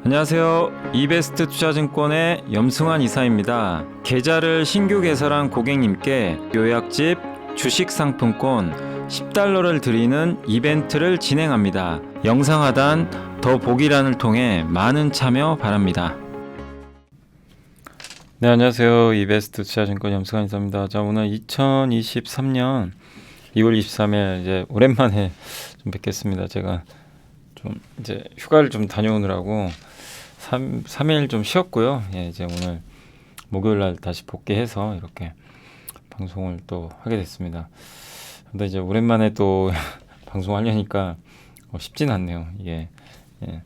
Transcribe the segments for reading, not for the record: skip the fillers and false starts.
안녕하세요. 이베스트 투자증권의 염승환 이사입니다. 계좌를 신규 개설한 고객님께 요약집 주식 상품권 10달러를 드리는 이벤트를 진행합니다. 영상 하단 더 보기란을 통해 많은 참여 바랍니다. 네, 안녕하세요. 이베스트 투자증권 염승환 이사입니다. 자, 오늘 2023년 2월 23일 이제 오랜만에 좀 뵙겠습니다. 제가 좀 이제 휴가를 좀 다녀오느라고 3일 좀 쉬었고요. 예, 이제 오늘 목요일 날 다시 복귀해서 이렇게 방송을 또 하게 됐습니다. 근데 이제 오랜만에 또 방송하려니까 쉽진 않네요. 이게 예,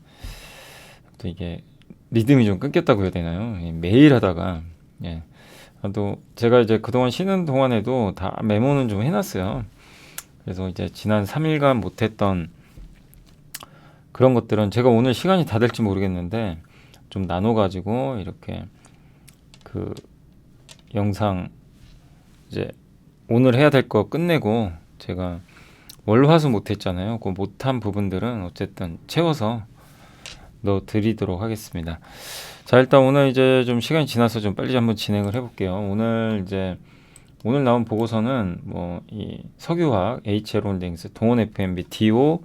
또 이게 리듬이 좀 끊겼다고 해야 되나요? 예, 매일 하다가 예. 또 제가 이제 그동안 쉬는 동안에도 다 메모는 좀 해놨어요. 그래서 이제 지난 3일간 못했던 그런 것들은 제가 오늘 시간이 다 될지 모르겠는데 좀 나눠가지고 이렇게 그 영상 이제 오늘 해야 될 거 끝내고 제가 월화수 못했잖아요. 그 못한 부분들은 어쨌든 채워서 넣어드리도록 하겠습니다. 자, 일단 오늘 이제 좀 시간이 지나서 좀 빨리 한번 진행을 해볼게요. 오늘 나온 보고서는 뭐 이 석유화학, HL홀딩스, 동원 F&B, DO,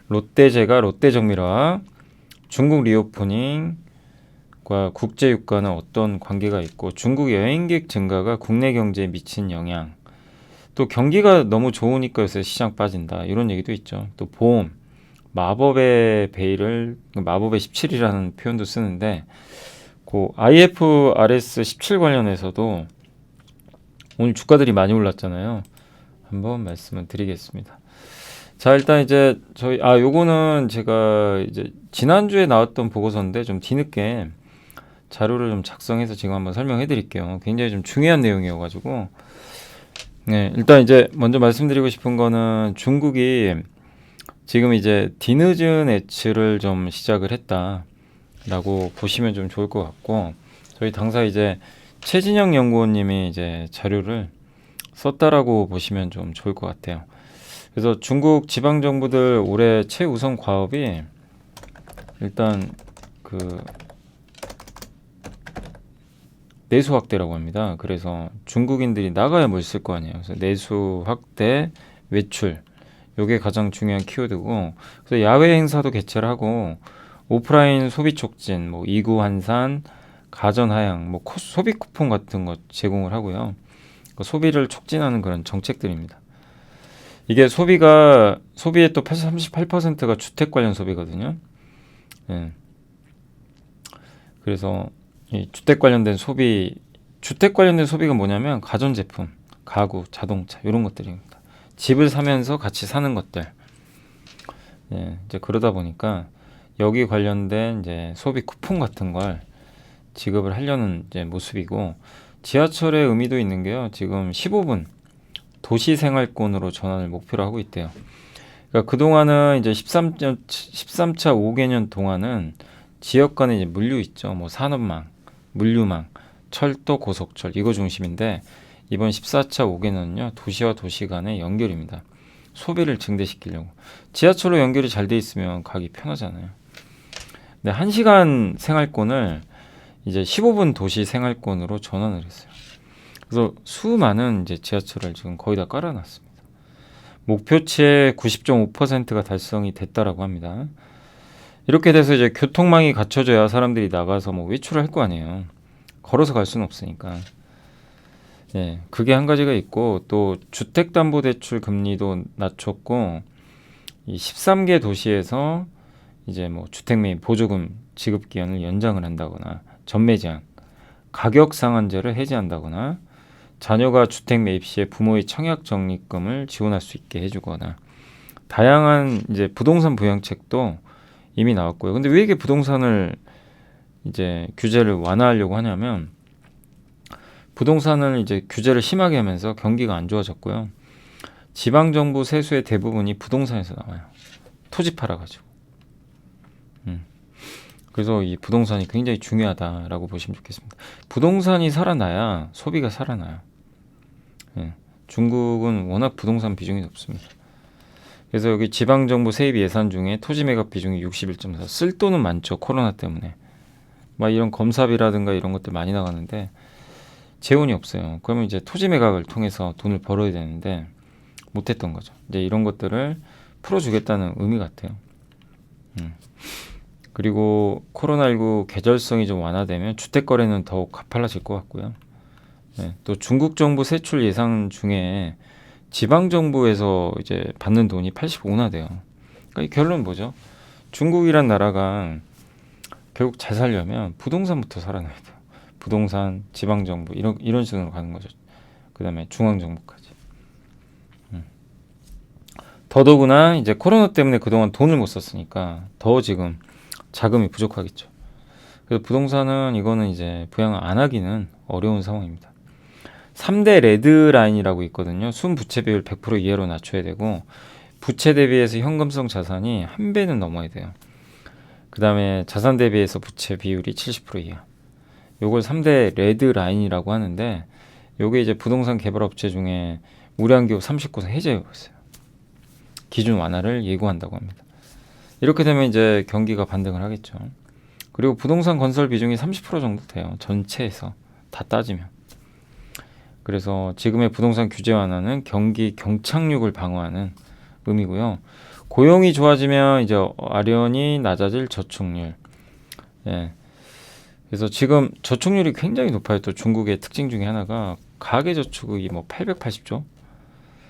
롯데제과, 롯데정밀화학, 중국 리오프닝과 국제유가는 어떤 관계가 있고 중국 여행객 증가가 국내 경제에 미친 영향, 또 경기가 너무 좋으니까 요새 시장 빠진다 이런 얘기도 있죠. 또 보험, 마법의 베일을 마법의 17이라는 표현도 쓰는데 그 IFRS 17 관련해서도 오늘 주가들이 많이 올랐잖아요. 한번 말씀을 드리겠습니다. 자, 일단 이제 요거는 제가 이제 지난주에 나왔던 보고서인데 좀 뒤늦게 자료를 좀 작성해서 지금 한번 설명해 드릴게요. 굉장히 좀 중요한 내용이어가지고. 네, 일단 이제 먼저 말씀드리고 싶은 거는 중국이 지금 이제 뒤늦은 애츠를 좀 시작을 했다라고 보시면 좀 좋을 것 같고, 저희 당사 이제 최진영 연구원님이 이제 자료를 썼다라고 보시면 좀 좋을 것 같아요. 그래서 중국 지방 정부들 올해 최우선 과업이 일단 그 내수 확대라고 합니다. 그래서 중국인들이 나가야 뭘 쓸 거 아니에요. 그래서 내수 확대, 외출, 요게 가장 중요한 키워드고, 그래서 야외 행사도 개최를 하고 오프라인 소비 촉진, 뭐 이구 환산, 가전 하향, 뭐 소비 쿠폰 같은 거 제공을 하고요. 소비를 촉진하는 그런 정책들입니다. 이게 소비의 또 38%가 주택 관련 소비거든요. 예. 그래서 이 주택 관련된 소비가 뭐냐면 가전제품, 가구, 자동차 이런 것들입니다. 집을 사면서 같이 사는 것들. 예, 이제 그러다 보니까 여기 관련된 이제 소비 쿠폰 같은 걸 지급을 하려는 이제 모습이고, 지하철의 의미도 있는 게요. 지금 15분 도시생활권으로 전환을 목표로 하고 있대요. 그러니까 그동안은 이제 13차 5개년 동안은 지역 간에 이제 물류 있죠. 뭐 산업망, 물류망, 철도, 고속철 이거 중심인데 이번 14차 5개년은요. 도시와 도시 간의 연결입니다. 소비를 증대시키려고. 지하철로 연결이 잘 돼 있으면 가기 편하잖아요. 근데 1시간 생활권을 이제 15분 도시 생활권으로 전환을 했어요. 그래서 수많은 이제 지하철을 지금 거의 다 깔아놨습니다. 목표치의 90.5%가 달성이 됐다라고 합니다. 이렇게 돼서 이제 교통망이 갖춰져야 사람들이 나가서 뭐 외출을 할 거 아니에요. 걸어서 갈 수는 없으니까. 예, 그게 한 가지가 있고, 또 주택담보대출 금리도 낮췄고, 이 13개 도시에서 이제 뭐 주택 매입 보조금 지급 기한을 연장을 한다거나, 전매 제한, 가격 상한제를 해제한다거나, 자녀가 주택 매입 시에 부모의 청약 적립금을 지원할 수 있게 해주거나, 다양한 이제 부동산 부양책도 이미 나왔고요. 근데 왜 이게 부동산을 이제 규제를 완화하려고 하냐면, 부동산을 이제 규제를 심하게 하면서 경기가 안 좋아졌고요. 지방 정부 세수의 대부분이 부동산에서 나와요. 토지 팔아가지고. 그래서 이 부동산이 굉장히 중요하다라고 보시면 좋겠습니다. 부동산이 살아나야 소비가 살아나요. 예. 중국은 워낙 부동산 비중이 높습니다. 그래서 여기 지방정부 세입 예산 중에 토지 매각 비중이 61.4. 쓸 돈은 많죠. 코로나 때문에. 막 이런 검사비라든가 이런 것들 많이 나가는데 재원이 없어요. 그러면 이제 토지 매각을 통해서 돈을 벌어야 되는데 못했던 거죠. 이제 이런 것들을 풀어주겠다는 의미 같아요. 그리고 코로나19 계절성이 좀 완화되면 주택 거래는 더욱 가팔라질 것 같고요. 네, 또 중국 정부 세출 예상 중에 지방 정부에서 이제 받는 돈이 85나 돼요. 그러니까 이 결론은 뭐죠? 중국이란 나라가 결국 잘 살려면 부동산부터 살아나야 돼요. 부동산, 지방 정부 이런 식으로 가는 거죠. 그다음에 중앙 정부까지. 더더구나 이제 코로나 때문에 그동안 돈을 못 썼으니까 더 지금 자금이 부족하겠죠. 그래서 부동산은 이거는 이제 부양을 안 하기는 어려운 상황입니다. 3대 레드라인이라고 있거든요. 순부채 비율 100% 이하로 낮춰야 되고 부채 대비해서 현금성 자산이 한 배는 넘어야 돼요. 그 다음에 자산 대비해서 부채 비율이 70% 이하. 요걸 3대 레드라인이라고 하는데 요게 이제 부동산 개발업체 중에 우량기업 39사 해제하고 있어요. 기준 완화를 예고한다고 합니다. 이렇게 되면 이제 경기가 반등을 하겠죠. 그리고 부동산 건설 비중이 30% 정도 돼요. 전체에서 다 따지면. 그래서 지금의 부동산 규제 완화는 경기 경착륙을 방어하는 의미고요. 고용이 좋아지면 이제 아련히 낮아질 저축률. 예. 그래서 지금 저축률이 굉장히 높아요. 또 중국의 특징 중에 하나가 가계 저축이 뭐 880조.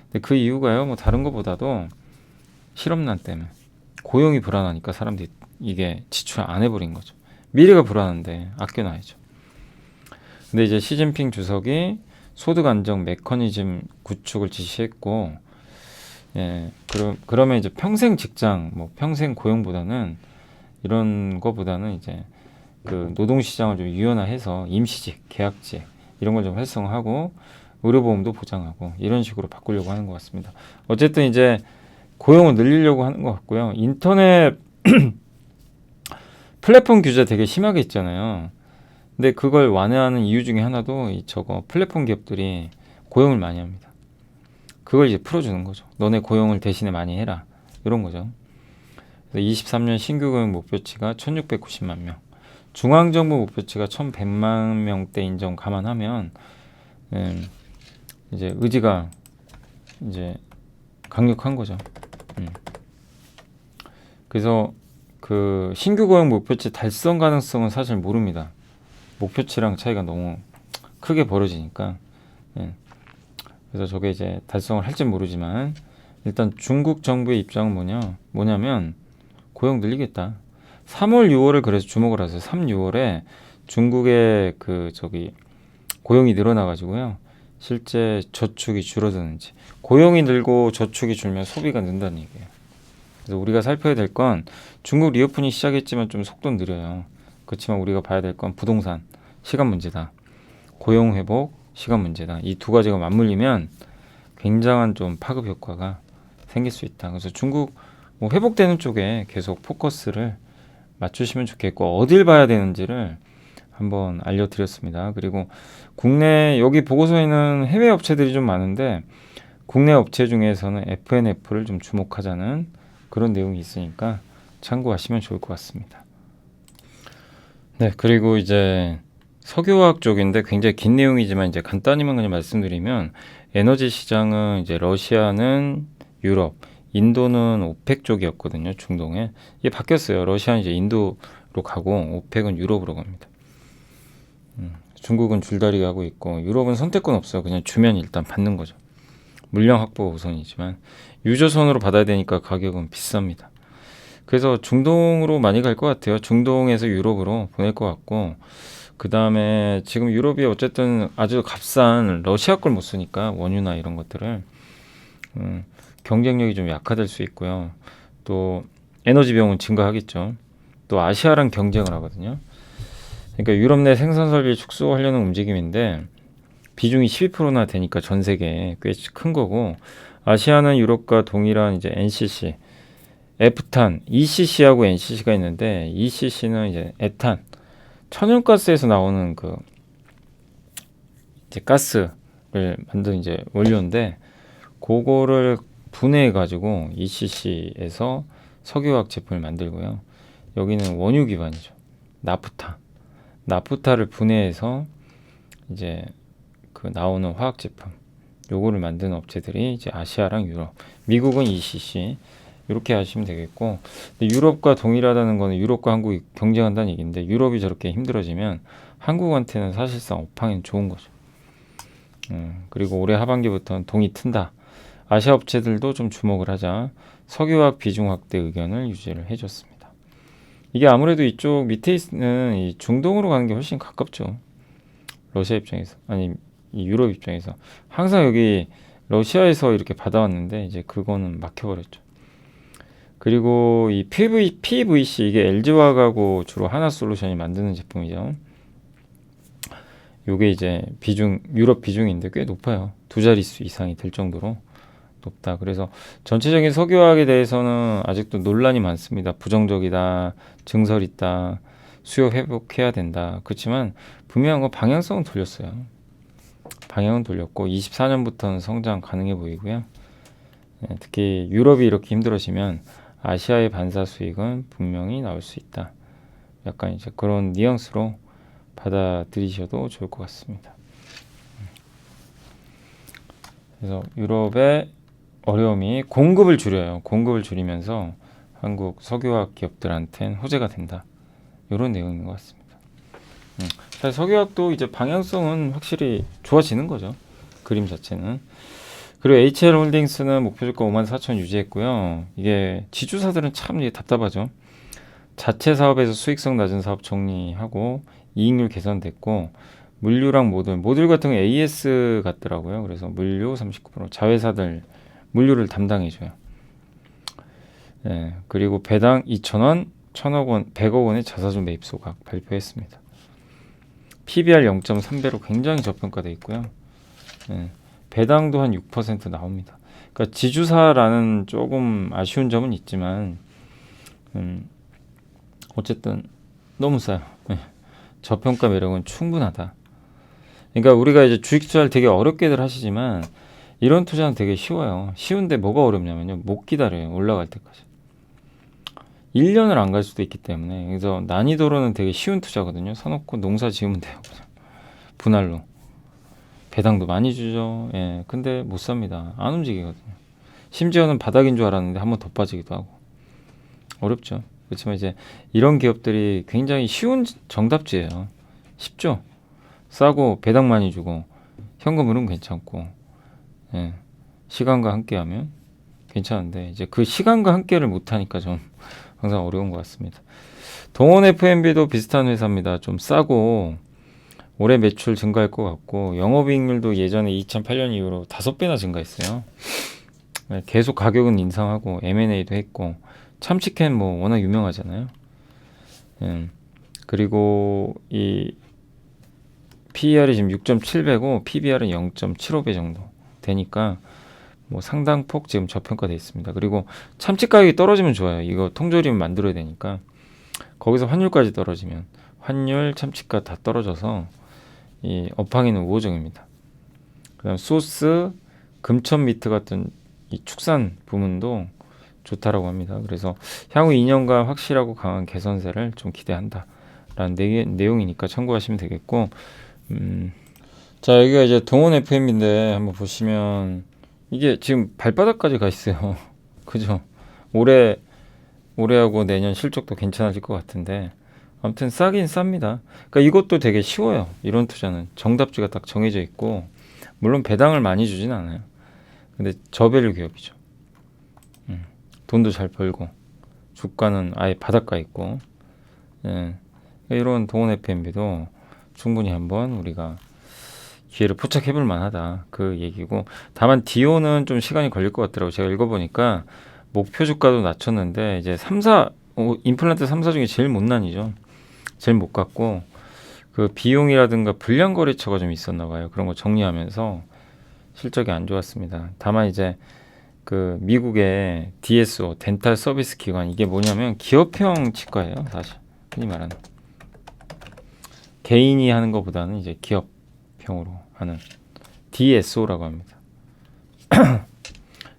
근데 그 이유가요. 뭐 다른 것보다도 실업난 때문에 고용이 불안하니까 사람들이 이게 지출 안 해버린 거죠. 미래가 불안한데 아껴놔야죠. 근데 이제 시진핑 주석이 소득 안정 메커니즘 구축을 지시했고, 예, 그러면 이제 평생 직장, 뭐 평생 고용보다는 이런 거보다는 이제 그 노동 시장을 좀 유연화해서 임시직, 계약직 이런 걸 좀 활성화하고 의료보험도 보장하고 이런 식으로 바꾸려고 하는 것 같습니다. 어쨌든 이제 고용을 늘리려고 하는 것 같고요. 인터넷 플랫폼 규제 되게 심하게 있잖아요. 근데 그걸 완화하는 이유 중에 하나도 저거 플랫폼 기업들이 고용을 많이 합니다. 그걸 이제 풀어주는 거죠. 너네 고용을 대신에 많이 해라. 이런 거죠. 그래서 23년 신규 고용 목표치가 1690만 명. 중앙정부 목표치가 1100만 명대 인정 감안하면 이제 의지가 이제 강력한 거죠. 그래서 그 신규 고용 목표치 달성 가능성은 사실 모릅니다. 목표치랑 차이가 너무 크게 벌어지니까. 그래서 저게 이제 달성을 할지 모르지만 일단 중국 정부의 입장은 뭐냐면 고용 늘리겠다. 3월, 6월을 그래서 주목을 하세요. 3, 6월에 중국의 그 고용이 늘어나가지고요. 실제 저축이 줄어드는지. 고용이 늘고 저축이 줄면 소비가 는다는 얘기예요. 그래서 우리가 살펴야 될 건 중국 리오프닝 시작했지만 좀 속도는 느려요. 그렇지만 우리가 봐야 될 건 부동산, 시간 문제다. 고용 회복, 시간 문제다. 이 두 가지가 맞물리면 굉장한 좀 파급 효과가 생길 수 있다. 그래서 중국 뭐 회복되는 쪽에 계속 포커스를 맞추시면 좋겠고 어딜 봐야 되는지를 한번 알려드렸습니다. 그리고 국내 여기 보고서에는 해외 업체들이 좀 많은데 국내 업체 중에서는 FNF를 좀 주목하자는 그런 내용이 있으니까 참고하시면 좋을 것 같습니다. 네, 그리고 이제 석유화학 쪽인데 굉장히 긴 내용이지만 이제 간단히만 그냥 말씀드리면 에너지 시장은 이제 러시아는 유럽, 인도는 오펙 쪽이었거든요. 중동에. 이게 바뀌었어요. 러시아는 이제 인도로 가고 오펙은 유럽으로 갑니다. 중국은 줄다리기 하고 있고 유럽은 선택권 없어요. 그냥 주면 일단 받는 거죠. 물량 확보가 우선이지만 유조선으로 받아야 되니까 가격은 비쌉니다. 그래서 중동으로 많이 갈 것 같아요. 중동에서 유럽으로 보낼 것 같고 그 다음에 지금 유럽이 어쨌든 아주 값싼 러시아 걸 못 쓰니까 원유나 이런 것들을 경쟁력이 좀 약화될 수 있고요. 또 에너지 비용은 증가하겠죠. 또 아시아랑 경쟁을 하거든요. 그러니까 유럽 내 생산 설비 축소하려는 움직임인데 비중이 12%나 되니까 전 세계에 꽤 큰 거고 아시아는 유럽과 동일한 이제 NCC, F탄, ECC하고 NCC가 있는데 ECC는 이제 에탄, 천연가스에서 나오는 그 이제 가스를 만든 이제 원료인데 그거를 분해해 가지고 ECC에서 석유화학 제품을 만들고요. 여기는 원유 기반이죠. 나프타를 분해해서 이제 그 나오는 화학 제품 요거를 만드는 업체들이 이제 아시아랑 유럽, 미국은 ECC 이렇게 하시면 되겠고, 유럽과 동일하다는 거는 유럽과 한국이 경쟁한다는 얘기인데, 유럽이 저렇게 힘들어지면 한국한테는 사실상 업황이 좋은 거죠. 그리고 올해 하반기부터는 동이 튼다. 아시아 업체들도 좀 주목을 하자 석유화학 비중 확대 의견을 유지를 해줬습니다. 이게 아무래도 이쪽 밑에 있는 이 중동으로 가는 게 훨씬 가깝죠. 러시아 입장에서, 아니 이 유럽 입장에서 항상 여기 러시아에서 이렇게 받아왔는데 이제 그거는 막혀버렸죠. 그리고 이 PVC 이게 LG화학하고 주로 하나솔루션이 만드는 제품이죠. 요게 이제 유럽 비중인데 꽤 높아요. 두 자릿수 이상이 될 정도로 높다. 그래서 전체적인 석유화학에 대해서는 아직도 논란이 많습니다. 부정적이다, 증설 있다, 수요 회복해야 된다. 그렇지만 분명한 건 방향성은 돌렸어요. 방향은 돌렸고 24년부터는 성장 가능해 보이고요. 특히 유럽이 이렇게 힘들어지면 아시아의 반사 수익은 분명히 나올 수 있다. 약간 이제 그런 뉘앙스로 받아들이셔도 좋을 것 같습니다. 그래서 유럽의 어려움이 공급을 줄여요. 공급을 줄이면서 한국 석유화학 기업들한테는 호재가 된다. 이런 내용인 것 같습니다. 사실 석유화학도 이제 방향성은 확실히 좋아지는 거죠. 그림 자체는. 그리고 HL홀딩스는 목표주가 54,000 유지했고요. 이게 지주사들은 참 이게 답답하죠. 자체 사업에서 수익성 낮은 사업 정리하고 이익률 개선됐고, 물류랑 모듈 같은 거 AS 같더라고요. 그래서 물류 39%, 자회사들 물류를 담당해줘요. 그리고 배당 2,000원, 1,000억 원, 100억 원의 자사주 매입 소각 발표했습니다. PBR 0.3배로 굉장히 저평가되어 있고요. 배당도 한 6% 나옵니다. 그러니까 지주사라는 조금 아쉬운 점은 있지만 어쨌든 너무 싸요. 저평가 매력은 충분하다. 그러니까 우리가 이제 주식 투자를 되게 어렵게들 하시지만 이런 투자는 되게 쉬워요. 쉬운데 뭐가 어렵냐면요, 못 기다려요. 올라갈 때까지 1년을 안 갈 수도 있기 때문에. 그래서 난이도로는 되게 쉬운 투자거든요. 사놓고 농사 지으면 돼요. 그냥 분할로. 배당도 많이 주죠. 근데 못 삽니다. 안 움직이거든요. 심지어는 바닥인 줄 알았는데 한번 더 빠지기도 하고. 어렵죠. 그렇지만 이제 이런 기업들이 굉장히 쉬운 정답지예요. 쉽죠. 싸고 배당 많이 주고 현금으로는 괜찮고, 시간과 함께하면 괜찮은데 이제 그 시간과 함께를 못하니까 좀 항상 어려운 것 같습니다. 동원 F&B도 비슷한 회사입니다. 좀 싸고 올해 매출 증가할 것 같고, 영업이익률도 예전에 2008년 이후로 5배나 증가했어요. 계속 가격은 인상하고 M&A도 했고, 참치캔 뭐 워낙 유명하잖아요. 그리고 이 PER이 지금 6.7배고 PBR은 0.75배 정도 되니까 뭐 상당폭 지금 저평가되어 있습니다. 그리고 참치 가격이 떨어지면 좋아요. 이거 통조림 만들어야 되니까. 거기서 환율까지 떨어지면, 환율, 참치가 다 떨어져서 이 업황에는 우호적입니다. 그다음 소스, 금천미트 같은 이 축산 부문도 좋다라고 합니다. 그래서 향후 2년간 확실하고 강한 개선세를 좀 기대한다라는 내용이니까 참고하시면 되겠고, 자, 여기가 이제 동원 FM인데 한번 보시면 이게 지금 발바닥까지 가 있어요. 그죠? 올해하고 내년 실적도 괜찮아질 것 같은데, 아무튼 싸긴 쌉니다. 그러니까 이것도 되게 쉬워요. 이런 투자는 정답지가 딱 정해져 있고, 물론 배당을 많이 주진 않아요. 근데 저밸류 기업이죠. 돈도 잘 벌고 주가는 아예 바닷가에 있고, 이런 동원 FMB도 충분히 한번 우리가 기회를 포착해볼 만하다, 그 얘기고. 다만 디오는 좀 시간이 걸릴 것 같더라고요. 제가 읽어보니까 목표 주가도 낮췄는데 이제 임플란트 3사 중에 제일 못난이죠. 제일 못 갔고, 그 비용이라든가 불량 거래처가 좀 있었나 봐요. 그런 거 정리하면서 실적이 안 좋았습니다. 다만 이제 그 미국의 DSO 덴탈 서비스 기관, 이게 뭐냐면 기업형 치과예요. 사실 흔히 말하는 개인이 하는 것보다는 이제 기업형으로 하는 DSO라고 합니다.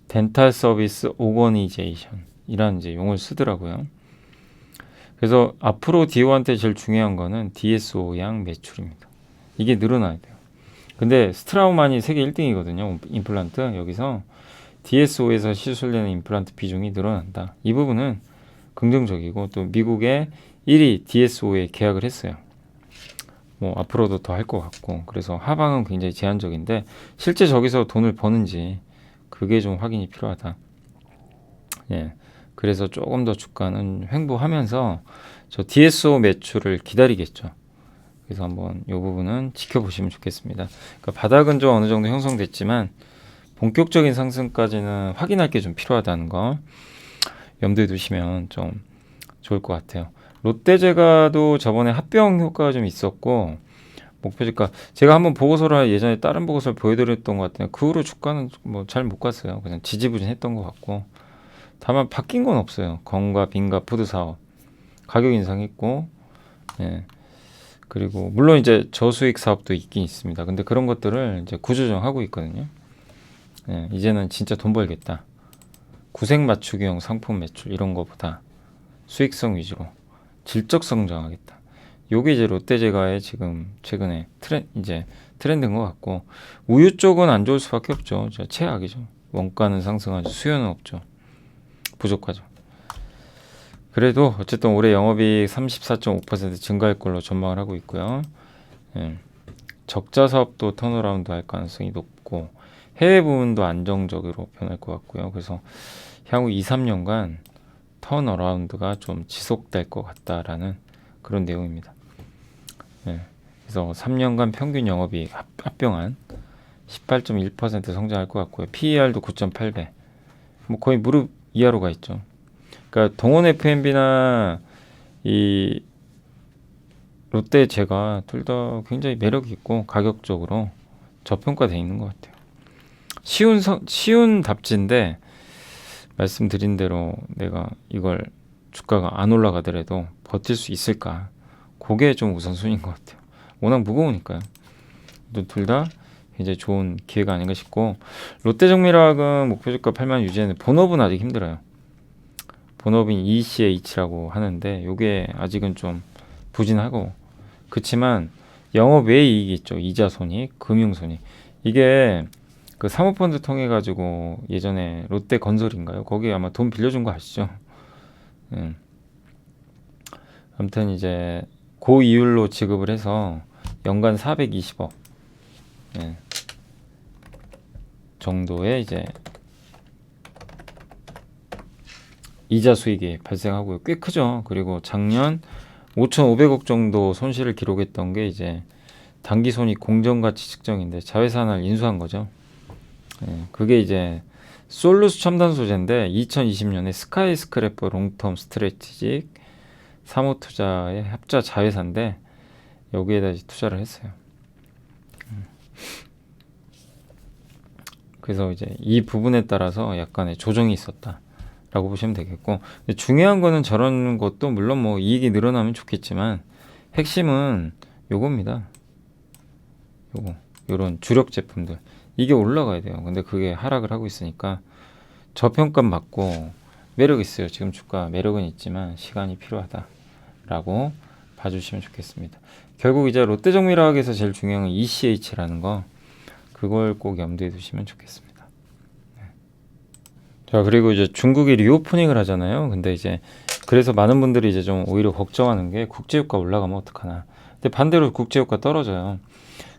덴탈 서비스 오거니제이션이라는 이제 용어를 쓰더라고요. 그래서 앞으로 DO한테 제일 중요한 거는 DSO양 매출입니다. 이게 늘어나야 돼요. 근데 스트라우만이 세계 1등이거든요. 임플란트. 여기서 DSO에서 시술되는 임플란트 비중이 늘어난다. 이 부분은 긍정적이고, 또 미국의 1위 DSO에 계약을 했어요. 뭐 앞으로도 더 할 것 같고, 그래서 하방은 굉장히 제한적인데 실제 저기서 돈을 버는지 그게 좀 확인이 필요하다. 예. 그래서 조금 더 주가는 횡보하면서 저 DSO 매출을 기다리겠죠. 그래서 한번 이 부분은 지켜보시면 좋겠습니다. 그러니까 바닥은 좀 어느 정도 형성됐지만 본격적인 상승까지는 확인할 게 좀 필요하다는 거 염두에 두시면 좀 좋을 것 같아요. 롯데제과도 저번에 합병 효과가 좀 있었고, 목표주가 제가 한번 보고서를 예전에 다른 보고서를 보여드렸던 것 같아요. 그 후로 주가는 뭐 잘 못 갔어요. 그냥 지지부진했던 것 같고, 다만 바뀐 건 없어요. 건과 빈과 푸드 사업 가격 인상했고, 예. 그리고 물론 이제 저수익 사업도 있긴 있습니다. 근데 그런 것들을 이제 구조정하고 있거든요. 예. 이제는 진짜 돈 벌겠다. 구색 맞추기용 상품 매출 이런 거보다 수익성 위주로 질적 성장하겠다. 요게 이제 롯데제과의 지금 최근에 트렌드인 것 같고, 우유 쪽은 안 좋을 수밖에 없죠. 최악이죠. 원가는 상승하죠. 수요는 없죠. 부족하죠. 그래도 어쨌든 올해 영업이익 34.5% 증가할 걸로 전망을 하고 있고요. 예. 적자 사업도 턴어라운드 할 가능성이 높고, 해외 부분도 안정적으로 변할 것 같고요. 그래서 향후 2, 3년간 턴어라운드가 좀 지속될 것 같다라는 그런 내용입니다. 예. 그래서 3년간 평균 영업이익 합병한 18.1% 성장할 것 같고요. PER도 9.8배. 뭐 거의 무릎 이하로 가 있죠. 그러니까 동원 F&B나 이 롯데제과 둘 다 굉장히 매력이 있고 가격적으로 저평가되어 있는 것 같아요. 쉬운 답지인데 말씀드린 대로 내가 이걸 주가가 안 올라가더라도 버틸 수 있을까? 그게 좀 우선순위인 것 같아요. 워낙 무거우니까요. 둘 다 굉장히 좋은 기회가 아닌가 싶고, 롯데정밀화학은 목표주가 8만 유지했는데 본업은 아직 힘들어요. 본업인 ECH라고 하는데 이게 아직은 좀 부진하고, 그렇지만 영업 외의 이익이 있죠. 이자 손익, 금융 손익. 이게 그 사모펀드 통해 가지고 예전에 롯데건설인가요? 거기에 아마 돈 빌려준 거 아시죠? 아무튼 이제 고이율로 지급을 해서 연간 420억 정도의 이제 이자 수익이 발생하고요. 꽤 크죠. 그리고 작년 5,500억 정도 손실을 기록했던 게 이제 당기손익 공정가치 측정인데 자회사를 인수한 거죠. 그게 이제 솔루스 첨단 소재인데 2020년에 스카이스크래퍼 롱텀 스트래티직 사모투자의 합자 자회사인데 여기에다 투자를 했어요. 그래서 이제 이 부분에 따라서 약간의 조정이 있었다라고 보시면 되겠고, 근데 중요한 거는 저런 것도 물론 뭐 이익이 늘어나면 좋겠지만 핵심은 요겁니다. 요런 주력 제품들 이게 올라가야 돼요. 근데 그게 하락을 하고 있으니까 저평가 맞고 매력 있어요. 지금 주가 매력은 있지만 시간이 필요하다라고 봐주시면 좋겠습니다. 결국 이제 롯데정밀화학에서 제일 중요한 건 ECH라는 거, 그걸 꼭 염두에 두시면 좋겠습니다. 자, 그리고 이제 중국이 리오프닝을 하잖아요. 근데 이제 그래서 많은 분들이 이제 좀 오히려 걱정하는 게 국제유가 올라가면 어떡하나. 근데 반대로 국제유가 떨어져요.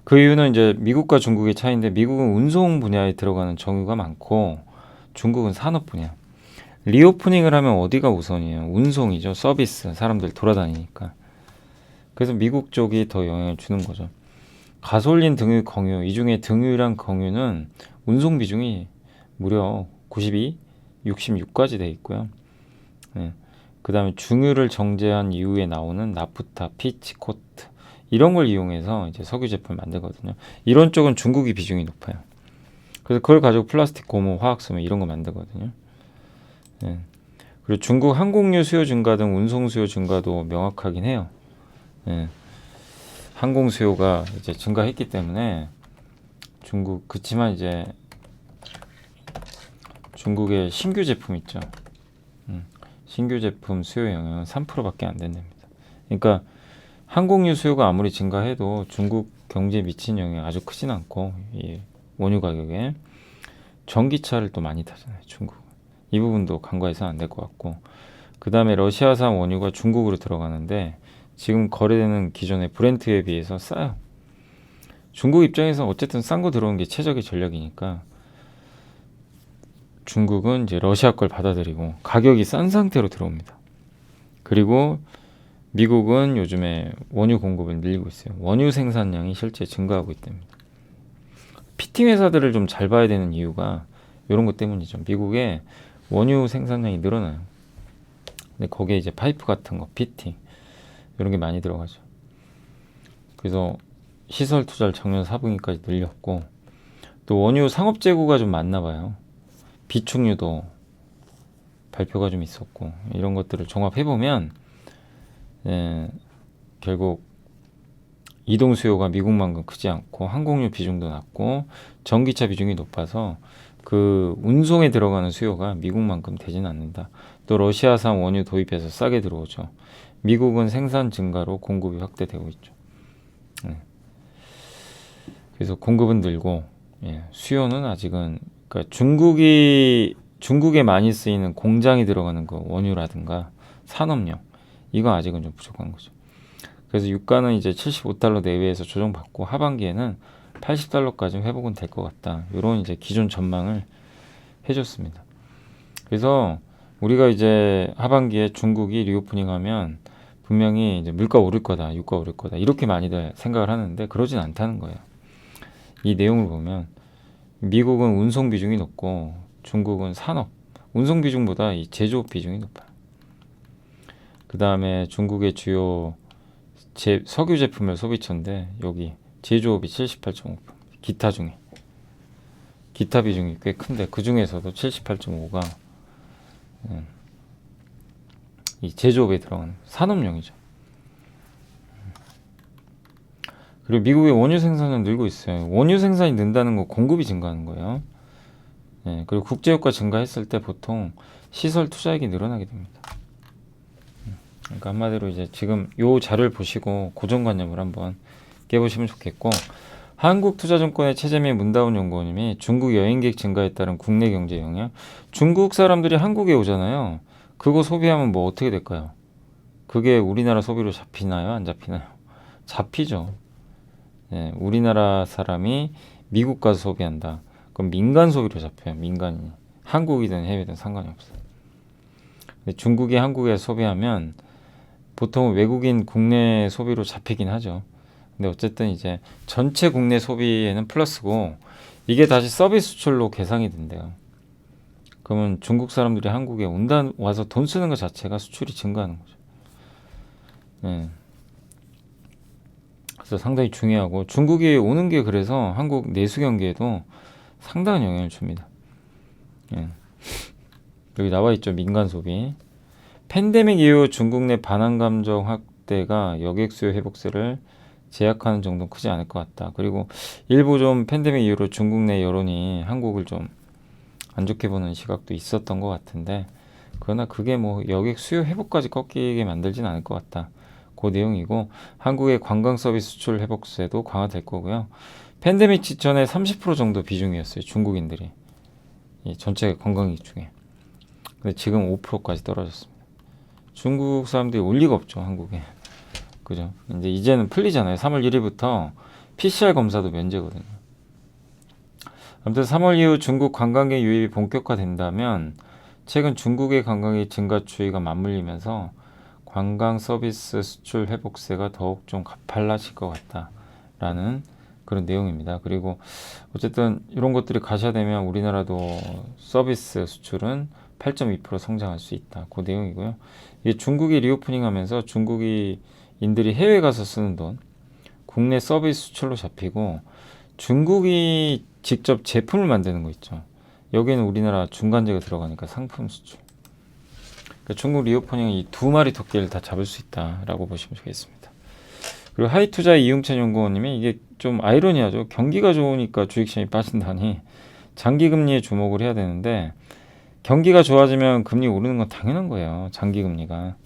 그 이유는 이제 미국과 중국의 차이인데, 미국은 운송 분야에 들어가는 정유가 많고 중국은 산업 분야. 리오프닝을 하면 어디가 우선이에요? 운송이죠. 서비스. 사람들 돌아다니니까. 그래서 미국 쪽이 더 영향을 주는 거죠. 가솔린 등유, 경유, 이 중에 등유랑 경유는 운송 비중이 무려 92, 66까지 돼 있고요. 그 다음에 중유를 정제한 이후에 나오는 나프타, 피치, 코트 이런 걸 이용해서 이제 석유 제품을 만들거든요. 이런 쪽은 중국이 비중이 높아요. 그래서 그걸 가지고 플라스틱, 고무, 화학섬유 이런 거 만들거든요. 그리고 중국 항공유 수요 증가 등 운송 수요 증가도 명확하긴 해요. 항공 수요가 이제 증가했기 때문에 중국, 그치만 이제 중국의 신규 제품 있죠. 신규 제품 수요 영향은 3%밖에 안 된답니다. 그러니까 항공유 수요가 아무리 증가해도 중국 경제에 미친 영향이 아주 크진 않고, 이 원유 가격에 전기차를 또 많이 타잖아요, 중국. 이 부분도 간과해서는 안 될 것 같고, 그 다음에 러시아산 원유가 중국으로 들어가는데 지금 거래되는 기존의 브렌트에 비해서 싸요. 중국 입장에서 어쨌든 싼 거 들어오는 게 최적의 전략이니까 중국은 이제 러시아 걸 받아들이고 가격이 싼 상태로 들어옵니다. 그리고 미국은 요즘에 원유 공급을 늘리고 있어요. 원유 생산량이 실제 증가하고 있답니다. 피팅 회사들을 좀 잘 봐야 되는 이유가 이런 것 때문이죠. 미국에 원유 생산량이 늘어나요. 근데 거기에 이제 파이프 같은 거, 피팅 이런 게 많이 들어가죠. 그래서 시설 투자를 작년 4분기까지 늘렸고, 또 원유 상업 재고가 좀 많나 봐요. 비축유도 발표가 좀 있었고, 이런 것들을 종합해 보면 결국 이동 수요가 미국만큼 크지 않고 항공유 비중도 낮고 전기차 비중이 높아서 그 운송에 들어가는 수요가 미국만큼 되진 않는다. 또 러시아산 원유 도입해서 싸게 들어오죠. 미국은 생산 증가로 공급이 확대되고 있죠. 그래서 공급은 늘고, 수요는 아직은, 그러니까 중국에 많이 쓰이는 공장이 들어가는 거, 원유라든가 산업용, 이거 아직은 좀 부족한 거죠. 그래서 유가는 이제 75달러 내외에서 조정받고 하반기에는 80달러까지 회복은 될 것 같다. 이런 이제 기존 전망을 해줬습니다. 그래서 우리가 이제 하반기에 중국이 리오프닝하면 분명히 이제 물가 오를 거다, 유가 오를 거다, 이렇게 많이들 생각을 하는데 그러진 않다는 거예요. 이 내용을 보면 미국은 운송 비중이 높고 중국은 산업, 운송 비중보다 이 제조업 비중이 높아요. 그 다음에 중국의 주요 석유 제품의 소비처인데 여기 제조업이 78.5%, 기타 중에 기타 비중이 꽤 큰데 그 중에서도 78.5가 이 제조업에 들어가는 산업용이죠. 그리고 미국의 원유 생산은 늘고 있어요. 원유 생산이 는다는 거 공급이 증가하는 거예요. 그리고 국제유가 증가했을 때 보통 시설 투자액이 늘어나게 됩니다. 그러니까 한마디로 이제 지금 요 자료를 보시고 고정관념을 한번 깨보시면 좋겠고, 한국투자증권의 최재민 문다운 연구원님이 중국 여행객 증가에 따른 국내 경제 영향, 중국 사람들이 한국에 오잖아요. 그거 소비하면 뭐 어떻게 될까요? 그게 우리나라 소비로 잡히나요? 안 잡히나요? 잡히죠. 우리나라 사람이 미국 가서 소비한다. 그럼 민간 소비로 잡혀요. 민간이. 한국이든 해외든 상관이 없어요. 근데 중국이 한국에 소비하면 보통 외국인 국내 소비로 잡히긴 하죠. 근데 어쨌든 이제 전체 국내 소비에는 플러스고 이게 다시 서비스 수출로 계상이 된대요. 그러면 중국 사람들이 한국에 와서 돈 쓰는 것 자체가 수출이 증가하는 거죠. 그래서 상당히 중요하고 중국이 오는 게 그래서 한국 내수 경기에도 상당한 영향을 줍니다. 여기 나와 있죠. 민간 소비. 팬데믹 이후 중국 내 반환 감정 확대가 여객 수요 회복세를 제약하는 정도는 크지 않을 것 같다. 그리고 일부 좀 팬데믹 이후로 중국 내 여론이 한국을 좀 안 좋게 보는 시각도 있었던 것 같은데, 그러나 그게 뭐 여객 수요 회복까지 꺾이게 만들진 않을 것 같다. 그 내용이고, 한국의 관광 서비스 수출 회복세도 강화될 거고요. 팬데믹 직전에 30% 정도 비중이었어요. 중국인들이. 이 전체 관광객 중에. 근데 지금 5%까지 떨어졌습니다. 중국 사람들이 올 리가 없죠, 한국에. 그죠? 이제는 풀리잖아요. 3월 1일부터 PCR 검사도 면제거든요. 아무튼 3월 이후 중국 관광객 유입이 본격화된다면 최근 중국의 관광객 증가 추이가 맞물리면서 관광 서비스 수출 회복세가 더욱 좀 가팔라질 것 같다라는 그런 내용입니다. 그리고 어쨌든 이런 것들이 가셔되면 우리나라도 서비스 수출은 8.2% 성장할 수 있다. 그 내용이고요. 이게 중국이 리오프닝하면서 중국인들이 해외 가서 쓰는 돈, 국내 서비스 수출로 잡히고, 중국이 직접 제품을 만드는 거 있죠. 여기에는 우리나라 중간재가 들어가니까 상품 수출. 그러니까 중국 리오프닝이 이 두 마리 토끼를 다 잡을 수 있다라고 보시면 좋겠습니다. 그리고 하이투자의 이용찬 연구원님이 이게 좀 아이러니하죠. 경기가 좋으니까 주식시장이 빠진다니 장기금리에 주목을 해야 되는데 경기가 좋아지면 금리 오르는 건 당연한 거예요. 장기 금리가.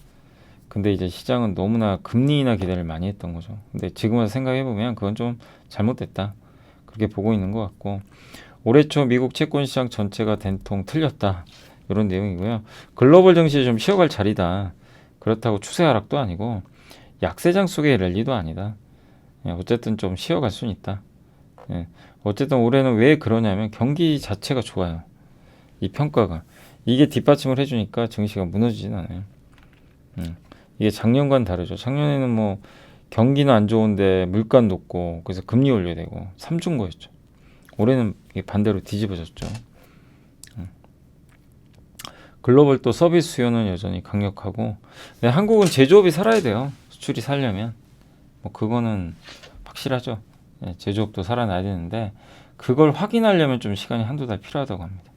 근데 이제 시장은 너무나 금리 인하 기대를 많이 했던 거죠. 근데 지금 와서 생각해 보면 그건 좀 잘못됐다. 그렇게 보고 있는 것 같고, 올해 초 미국 채권 시장 전체가 된통 틀렸다. 이런 내용이고요. 글로벌 증시 좀 쉬어갈 자리다. 그렇다고 추세 하락도 아니고 약세장 속의 랠리도 아니다. 예, 어쨌든 좀 쉬어갈 수는 있다. 예, 어쨌든 올해는 왜 그러냐면 경기 자체가 좋아요. 이 평가가 이게 뒷받침을 해주니까 증시가 무너지진 않아요. 이게 작년과는 다르죠. 작년에는 뭐 경기는 안 좋은데 물가 높고 그래서 금리 올려야 되고 삼중고였죠. 올해는 이게 반대로 뒤집어졌죠. 글로벌 또 서비스 수요는 여전히 강력하고, 근데 한국은 제조업이 살아야 돼요. 수출이 살려면 뭐 그거는 확실하죠. 예, 제조업도 살아나야 되는데 그걸 확인하려면 좀 시간이 한두 달 필요하다고 합니다.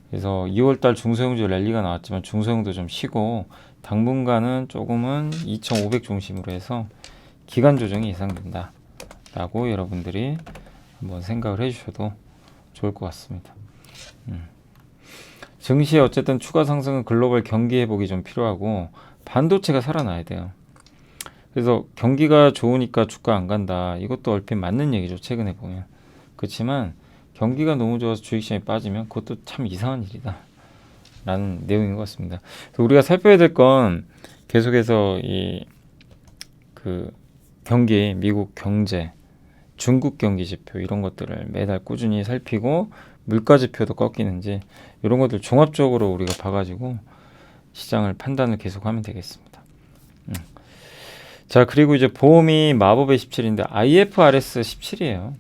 그래서 2월달 중소형주 랠리가 나왔지만 중소형도 좀 쉬고 당분간은 조금은 2,500 중심으로 해서 기간 조정이 예상된다 라고 여러분들이 한번 생각을 해주셔도 좋을 것 같습니다. 증시에 어쨌든 추가 상승은 글로벌 경기 회복이 좀 필요하고 반도체가 살아나야 돼요. 그래서 경기가 좋으니까 주가 안 간다, 이것도 얼핏 맞는 얘기죠. 최근에 보면. 그렇지만 경기가 너무 좋아서 주식시장이 빠지면 그것도 참 이상한 일이다 라는 내용인 것 같습니다. 우리가 살펴야 될 건 계속해서 이 그 경기, 미국 경제, 중국 경기 지표 이런 것들을 매달 꾸준히 살피고 물가 지표도 꺾이는지 이런 것들 종합적으로 우리가 봐가지고 시장을 판단을 계속하면 되겠습니다. 자, 그리고 이제 보험이 마법의 17인데 IFRS 17이에요.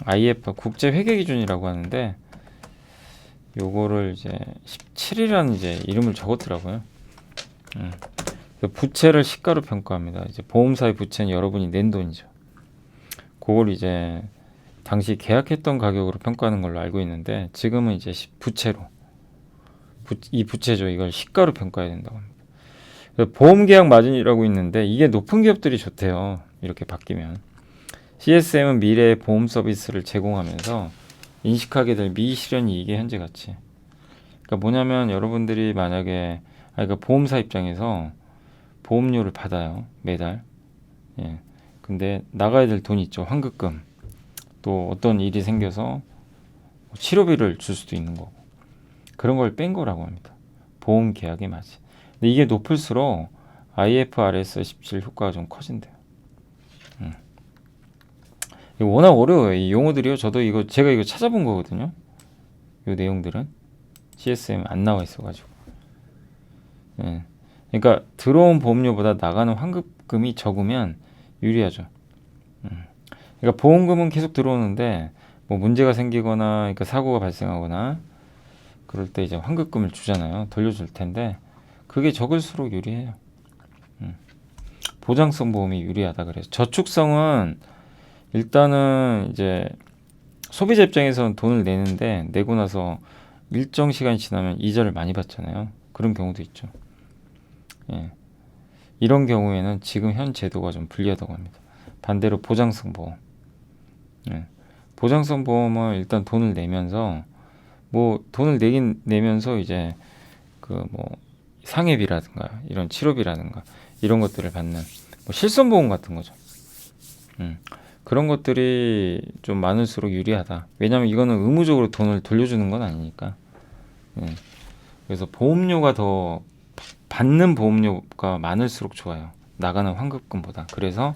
IF 국제 회계 기준이라고 하는데 요거를 이제 17이라는 이제 이름을 적었더라고요. 부채를 시가로 평가합니다. 이제 보험사의 부채는 여러분이 낸 돈이죠. 그걸 이제 당시 계약했던 가격으로 평가하는 걸로 알고 있는데 지금은 이제 부채로 이 부채죠. 이걸 시가로 평가해야 된다고 합니다. 보험 계약 마진이라고 있는데 이게 높은 기업들이 좋대요. 이렇게 바뀌면. CSM은 미래의 보험 서비스를 제공하면서 인식하게 될 미실현 이익의 현재 가치. 그러니까 뭐냐면 여러분들이 만약에 그러니까 보험사 입장에서 보험료를 받아요. 매달. 예. 근데 나가야 될 돈이 있죠. 환급금. 또 어떤 일이 생겨서 치료비를 줄 수도 있는 거고. 그런 걸 뺀 거라고 합니다. 보험 계약의 마진. 근데 이게 높을수록 IFRS 17 효과가 좀 커진대요. 이거 워낙 어려워요. 이 용어들이요. 저도 제가 이거 찾아본 거거든요. 이 내용들은 CSM 안 나와 있어가지고. 예. 그러니까 들어온 보험료보다 나가는 환급금이 적으면 유리하죠. 그러니까 보험금은 계속 들어오는데 뭐 문제가 생기거나 그러니까 사고가 발생하거나 그럴 때 이제 환급금을 주잖아요. 돌려줄 텐데 그게 적을수록 유리해요. 보장성 보험이 유리하다 그래서 저축성은 일단은 이제 소비자 입장에서는 돈을 내는데 내고 나서 일정 시간이 지나면 이자를 많이 받잖아요. 그런 경우도 있죠. 예. 이런 경우에는 지금 현 제도가 좀 불리하다고 합니다. 반대로 보장성 보험. 예. 보장성 보험은 일단 돈을 내면서 뭐 돈을 내면서 이제 그 뭐 상해비라든가 이런 치료비라든가 이런 것들을 받는 뭐 실손보험 같은 거죠. 그런 것들이 좀 많을수록 유리하다. 왜냐하면 이거는 의무적으로 돈을 돌려주는 건 아니니까. 그래서 보험료가 더 받는 보험료가 많을수록 좋아요. 나가는 환급금보다. 그래서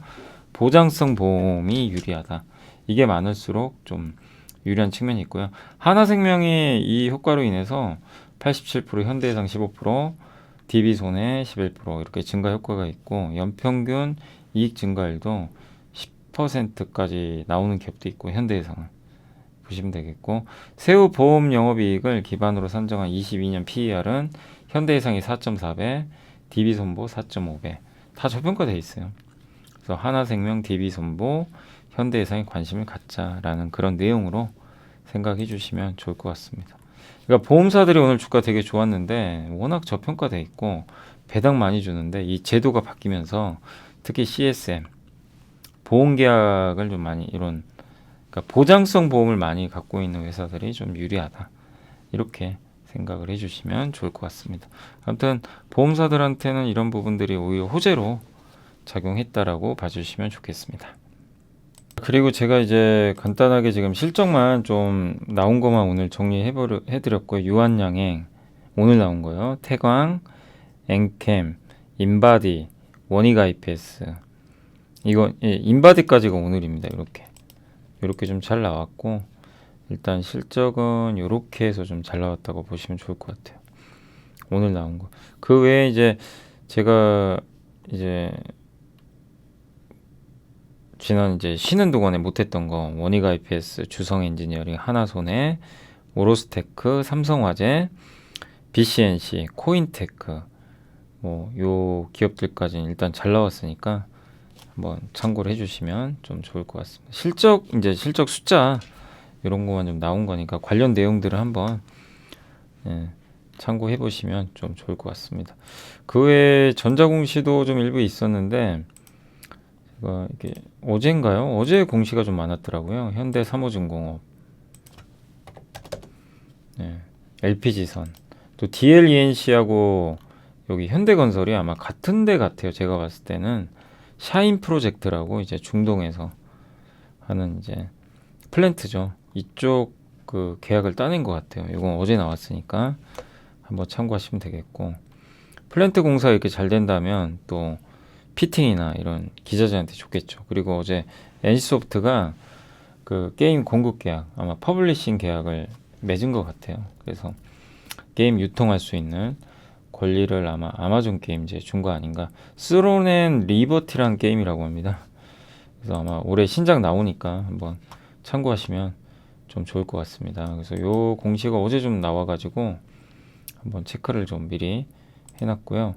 보장성 보험이 유리하다. 이게 많을수록 좀 유리한 측면이 있고요. 하나생명이 이 효과로 인해서 87%, 현대해상 15%, DB손해 11% 이렇게 증가 효과가 있고 연평균 이익 증가율도 10%까지 나오는 기업도 있고 현대해상은 보시면 되겠고 세후 보험 영업이익을 기반으로 산정한 22년 PER은 현대해상이 4.4배, DB손보 4.5배 다 저평가되어 있어요. 그래서 하나생명, DB손보, 현대해상에 관심을 갖자라는 그런 내용으로 생각해 주시면 좋을 것 같습니다. 그러니까 보험사들이 오늘 주가 되게 좋았는데 워낙 저평가돼 있고 배당 많이 주는데 이 제도가 바뀌면서 특히 CSM 보험 계약을 좀 많이 이런 그러니까 보장성 보험을 많이 갖고 있는 회사들이 좀 유리하다. 이렇게 생각을 해주시면 좋을 것 같습니다. 아무튼 보험사들한테는 이런 부분들이 오히려 호재로 작용했다라고 봐주시면 좋겠습니다. 그리고 제가 이제 간단하게 지금 실적만 좀 나온 것만 오늘 정리해드렸고요. 유한양행 오늘 나온 거요. 태광, 엔캠, 인바디, 원익 IPS 이거 인바디까지가 오늘입니다. 이렇게 좀 잘 나왔고 일단 실적은 이렇게 해서 좀 잘 나왔다고 보시면 좋을 것 같아요. 오늘 나온 거. 그 외에 이제 제가 이제 지난 이제 쉬는 동안에 못했던 거 원익 IPS, 주성 엔지니어링, 하나손해, 오로스테크, 삼성화재, BCNC, 코인테크 뭐 요 기업들까지는 일단 잘 나왔으니까 한번 참고를 해주시면 좀 좋을 것 같습니다. 실적 숫자 이런 거만 좀 나온 거니까 관련 내용들을 한번 참고해 보시면 좀 좋을 것 같습니다. 그 외에 전자공시도 좀 일부 있었는데 이게 어제인가요? 어제 공시가 좀 많았더라고요. 현대 사무중공업, LPG선, 또 DLENC하고 여기 현대건설이 아마 같은 데 같아요. 제가 봤을 때는 샤인 프로젝트라고 이제 중동에서 하는 이제 플랜트죠. 이쪽 그 계약을 따낸 것 같아요. 이건 어제 나왔으니까 한번 참고하시면 되겠고, 플랜트 공사 이렇게 잘 된다면 또 피팅이나 이런 기자재한테 좋겠죠. 그리고 어제 NC소프트가 그 게임 공급 계약, 아마 퍼블리싱 계약을 맺은 것 같아요. 그래서 게임 유통할 수 있는 권리를 아마 아마존 게임즈에 준 거 아닌가. 스론 앤 리버티라는 게임이라고 합니다. 그래서 아마 올해 신작 나오니까 한번 참고하시면 좀 좋을 것 같습니다. 그래서 요 공시가 어제 좀 나와가지고 한번 체크를 좀 미리 해놨고요.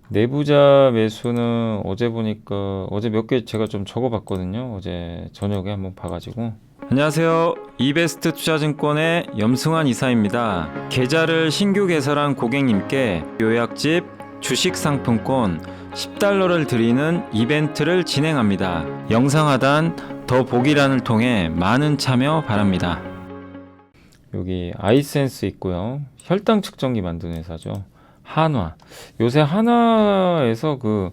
내부자 매수는 어제 보니까 어제 몇 개 제가 좀 적어봤거든요. 어제 저녁에 한번 봐가지고. 안녕하세요. 이베스트 투자증권의 염승환 이사입니다. 계좌를 신규 개설한 고객님께 요약집 주식 상품권 10달러를 드리는 이벤트를 진행합니다. 영상 하단 더 보기란을 통해 많은 참여 바랍니다. 여기 아이센스 있고요. 혈당 측정기 만드는 회사죠. 한화. 요새 한화에서 그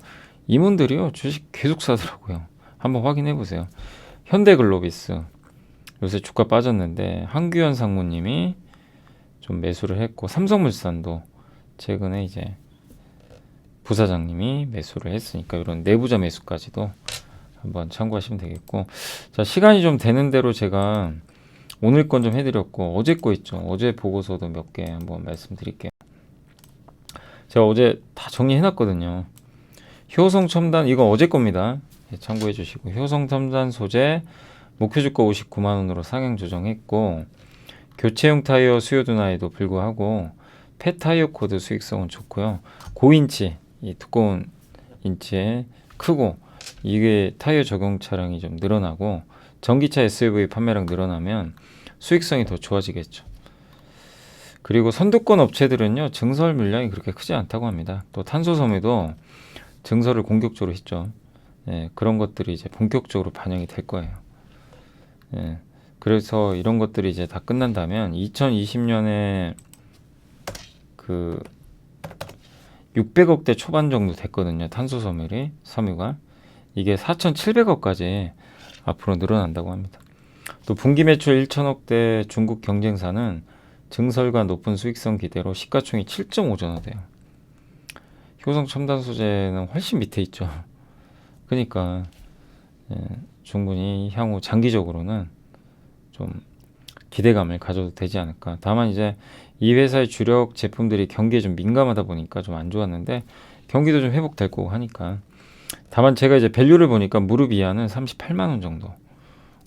임원들이요 주식 계속 사더라고요. 한번 확인해 보세요. 현대글로비스 요새 주가 빠졌는데 한규현 상무님이 좀 매수를 했고, 삼성물산도 최근에 이제 부사장님이 매수를 했으니까 이런 내부자 매수까지도 한번 참고하시면 되겠고, 자, 시간이 좀 되는 대로 제가 오늘 건 좀 해드렸고 어제 거 있죠. 어제 보고서도 몇 개 한번 말씀드릴게요. 제가 어제 다 정리해놨거든요. 효성첨단 이거 어제 겁니다. 참고해 주시고, 효성첨단 소재 목표주가 59만원으로 상향 조정했고, 교체용 타이어 수요 둔화에도 불구하고 폐타이어 코드 수익성은 좋고요. 고인치, 이 두꺼운 인치에 크고 이게 타이어 적용 차량이 좀 늘어나고 전기차 SUV 판매량 늘어나면 수익성이 더 좋아지겠죠. 그리고 선두권 업체들은요 증설 물량이 그렇게 크지 않다고 합니다. 또 탄소섬유도 증설을 공격적으로 했죠. 그런 것들이 이제 본격적으로 반영이 될 거예요. 그래서 이런 것들이 이제 다 끝난다면 2020년에 그 600억대 초반 정도 됐거든요. 섬유가 이게 4,700억까지 앞으로 늘어난다고 합니다. 또 분기 매출 1,000억대 중국 경쟁사는 증설과 높은 수익성 기대로 시가총액 7.5전화 돼요. 효성 첨단 소재는 훨씬 밑에 있죠. 그러니까 충분히 향후 장기적으로는 좀 기대감을 가져도 되지 않을까. 다만 이제 이 회사의 주력 제품들이 경기에 좀 민감하다 보니까 좀 안 좋았는데 경기도 좀 회복될 거고 하니까. 다만 제가 이제 밸류를 보니까 무릎 이하는 38만원 정도,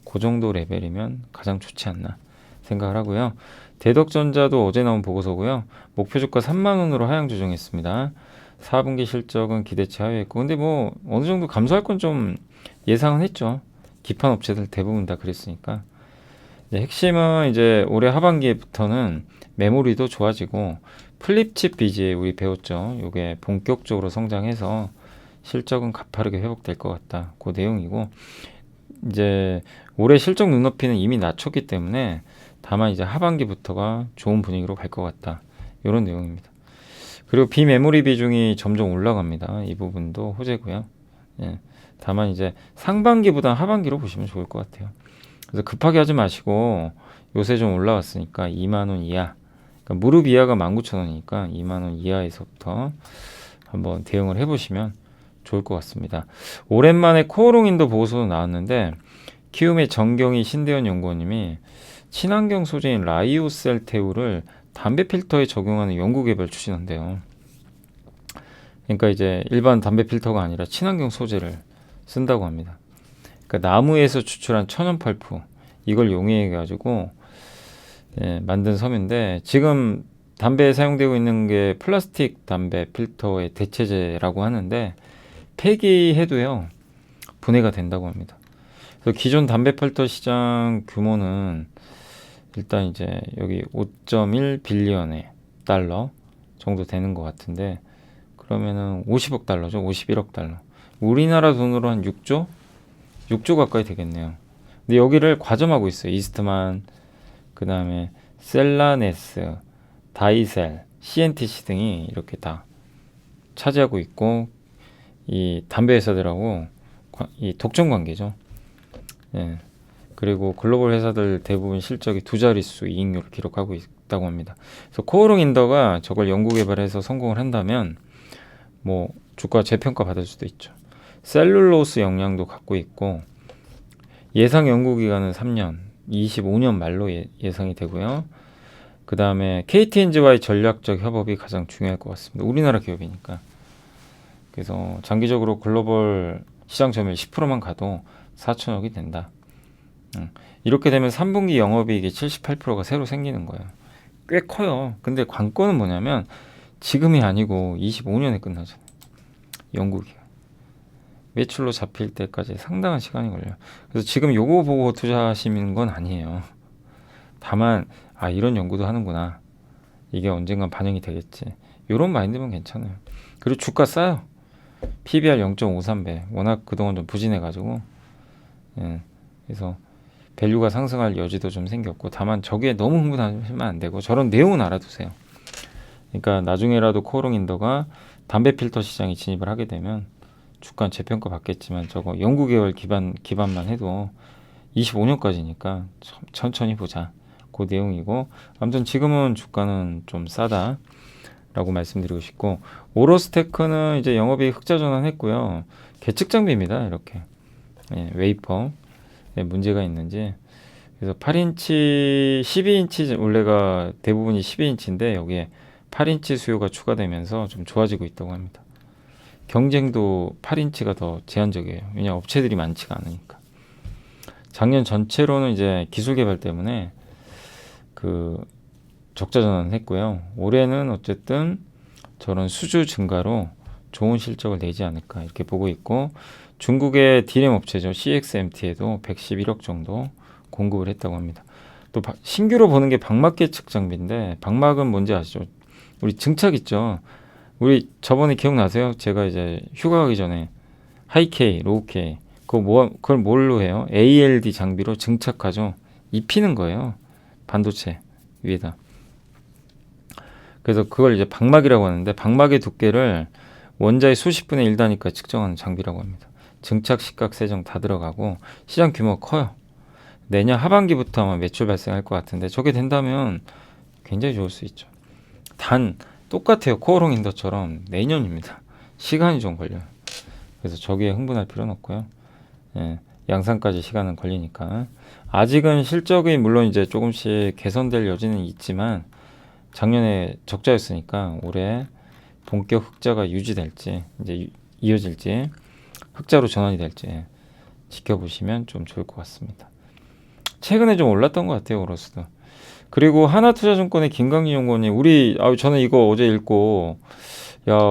그 정도 레벨이면 가장 좋지 않나 생각을 하고요. 대덕전자도 어제 나온 보고서고요. 목표주가 3만원으로 하향 조정했습니다. 4분기 실적은 기대치 하회했고, 근데 뭐 어느 정도 감소할 건 좀 예상은 했죠. 기판 업체들 대부분 다 그랬으니까. 핵심은 이제 올해 하반기부터는 메모리도 좋아지고 플립칩 BGA 우리 배웠죠. 이게 본격적으로 성장해서 실적은 가파르게 회복될 것 같다. 그 내용이고, 이제 올해 실적 눈높이는 이미 낮췄기 때문에 다만 이제 하반기부터가 좋은 분위기로 갈 것 같다. 이런 내용입니다. 그리고 비메모리 비중이 점점 올라갑니다. 이 부분도 호재고요. 예. 다만 이제 상반기보다 하반기로 보시면 좋을 것 같아요. 그래서 급하게 하지 마시고 요새 좀 올라왔으니까 2만 원 이하, 그러니까 무릎 이하가 19,000원이니까 2만 원 이하에서부터 한번 대응을 해보시면 좋을 것 같습니다. 오랜만에 코오롱인도 보고서도 나왔는데 키움의 정경희 신대현 연구원님이 친환경 소재인 라이오셀테우를 담배 필터에 적용하는 연구 개발 추진한대요. 그러니까 이제 일반 담배 필터가 아니라 친환경 소재를 쓴다고 합니다. 그러니까 나무에서 추출한 천연 펄프 이걸 용해해 가지고 만든 섬인데 지금 담배에 사용되고 있는 게 플라스틱 담배 필터의 대체제라고 하는데 폐기해도요 분해가 된다고 합니다. 그래서 기존 담배 필터 시장 규모는 일단 이제 여기 5.1 빌리언의 달러 정도 되는 것 같은데 그러면은 50억 달러죠. 51억 달러. 우리나라 돈으로 한 6조? 6조 가까이 되겠네요. 근데 여기를 과점하고 있어요. 이스트만, 그 다음에 셀라네스, 다이셀, CNTC 등이 이렇게 다 차지하고 있고 이 담배 회사들하고 이 독점 관계죠. 예. 그리고 글로벌 회사들 대부분 실적이 두 자릿수 이익률을 기록하고 있다고 합니다. 그래서 코오롱 인더가 저걸 연구 개발해서 성공을 한다면 뭐 주가 재평가 받을 수도 있죠. 셀룰로스 역량도 갖고 있고 예상 연구 기간은 3년, 25년 말로 예상이 되고요. 그 다음에 KTNG와의 전략적 협업이 가장 중요할 것 같습니다. 우리나라 기업이니까. 그래서 장기적으로 글로벌 시장 점유율 10%만 가도 4천억이 된다. 이렇게 되면 3분기 영업이익의 78%가 새로 생기는 거예요. 꽤 커요. 근데 관건은 뭐냐면 지금이 아니고 25년에 끝나잖아요. 연구기간. 매출로 잡힐 때까지 상당한 시간이 걸려요. 그래서 지금 요거 보고 투자하시는 건 아니에요. 다만 이런 연구도 하는구나. 이게 언젠간 반영이 되겠지. 이런 마인드면 괜찮아요. 그리고 주가 싸요. PBR 0.53배. 워낙 그동안 좀 부진해가지고 그래서 밸류가 상승할 여지도 좀 생겼고 다만 저기에 너무 흥분하시면 안 되고 저런 내용은 알아두세요. 그러니까 나중에라도 코오롱 인더가 담배 필터 시장에 진입을 하게 되면 주가는 재평가 받겠지만 저거 연구 개발 기반만 해도 25년까지니까 천천히 보자. 그 내용이고 아무튼 지금은 주가는 좀 싸다라고 말씀드리고 싶고 오로스테크는 이제 영업이익 흑자 전환했고요. 계측 장비입니다. 이렇게 웨이퍼 문제가 있는지 그래서 8인치 12인치 원래가 대부분이 12인치인데 여기에 8인치 수요가 추가되면서 좀 좋아지고 있다고 합니다. 경쟁도 8인치가 더 제한적이에요. 왜냐하면 업체들이 많지가 않으니까. 작년 전체로는 이제 기술 개발 때문에 그 적자 전환을 했고요. 올해는 어쨌든 저런 수주 증가로 좋은 실적을 내지 않을까 이렇게 보고 있고 중국의 D램 업체죠. CXMT에도 111억 정도 공급을 했다고 합니다. 또 신규로 보는 게 방막 계측 장비인데 방막은 뭔지 아시죠? 우리 증착 있죠. 우리 저번에 기억나세요? 제가 이제 휴가 가기 전에 하이K, 로우K 그걸 뭘로 해요? ALD 장비로 증착하죠. 입히는 거예요. 반도체 위에다. 그래서 그걸 이제 방막이라고 하는데 방막의 두께를 원자의 수십 분의 1단위까지 측정하는 장비라고 합니다. 증착, 식각, 세정 다 들어가고 시장 규모가 커요. 내년 하반기부터 아마 매출 발생할 것 같은데 저게 된다면 굉장히 좋을 수 있죠. 단 똑같아요. 코오롱 인더처럼 내년입니다. 시간이 좀 걸려요. 그래서 저기에 흥분할 필요는 없고요. 양산까지 시간은 걸리니까 아직은 실적이 물론 이제 조금씩 개선될 여지는 있지만 작년에 적자였으니까 올해 본격 흑자가 유지될지 이제 이어질지 흑자로 전환이 될지 지켜보시면 좀 좋을 것 같습니다. 최근에 좀 올랐던 것 같아요. 오로스도. 그리고 하나투자증권의 김강진 연구원님 저는 이거 어제 읽고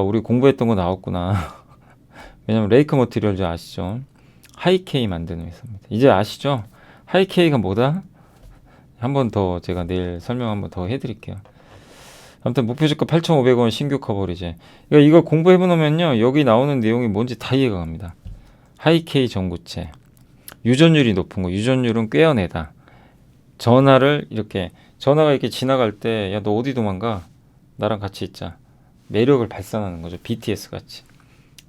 우리 공부했던 거 나왔구나. 왜냐면 레이크 머티리얼즈 아시죠? 하이케이 만드는 회사입니다. 이제 아시죠? 하이케이가 뭐다? 한 번 더 제가 내일 설명 한 번 더 해드릴게요. 아무튼 목표주가 8,500원 신규 커버리지. 그러니까 이거 공부해보면요 여기 나오는 내용이 뭔지 다 이해가 갑니다. 하이케이 전구체, 유전율이 높은 거, 유전율은 꿰어내다. 전화가 이렇게 지나갈 때, 야, 너 어디 도망가? 나랑 같이 있자. 매력을 발산하는 거죠. BTS 같이.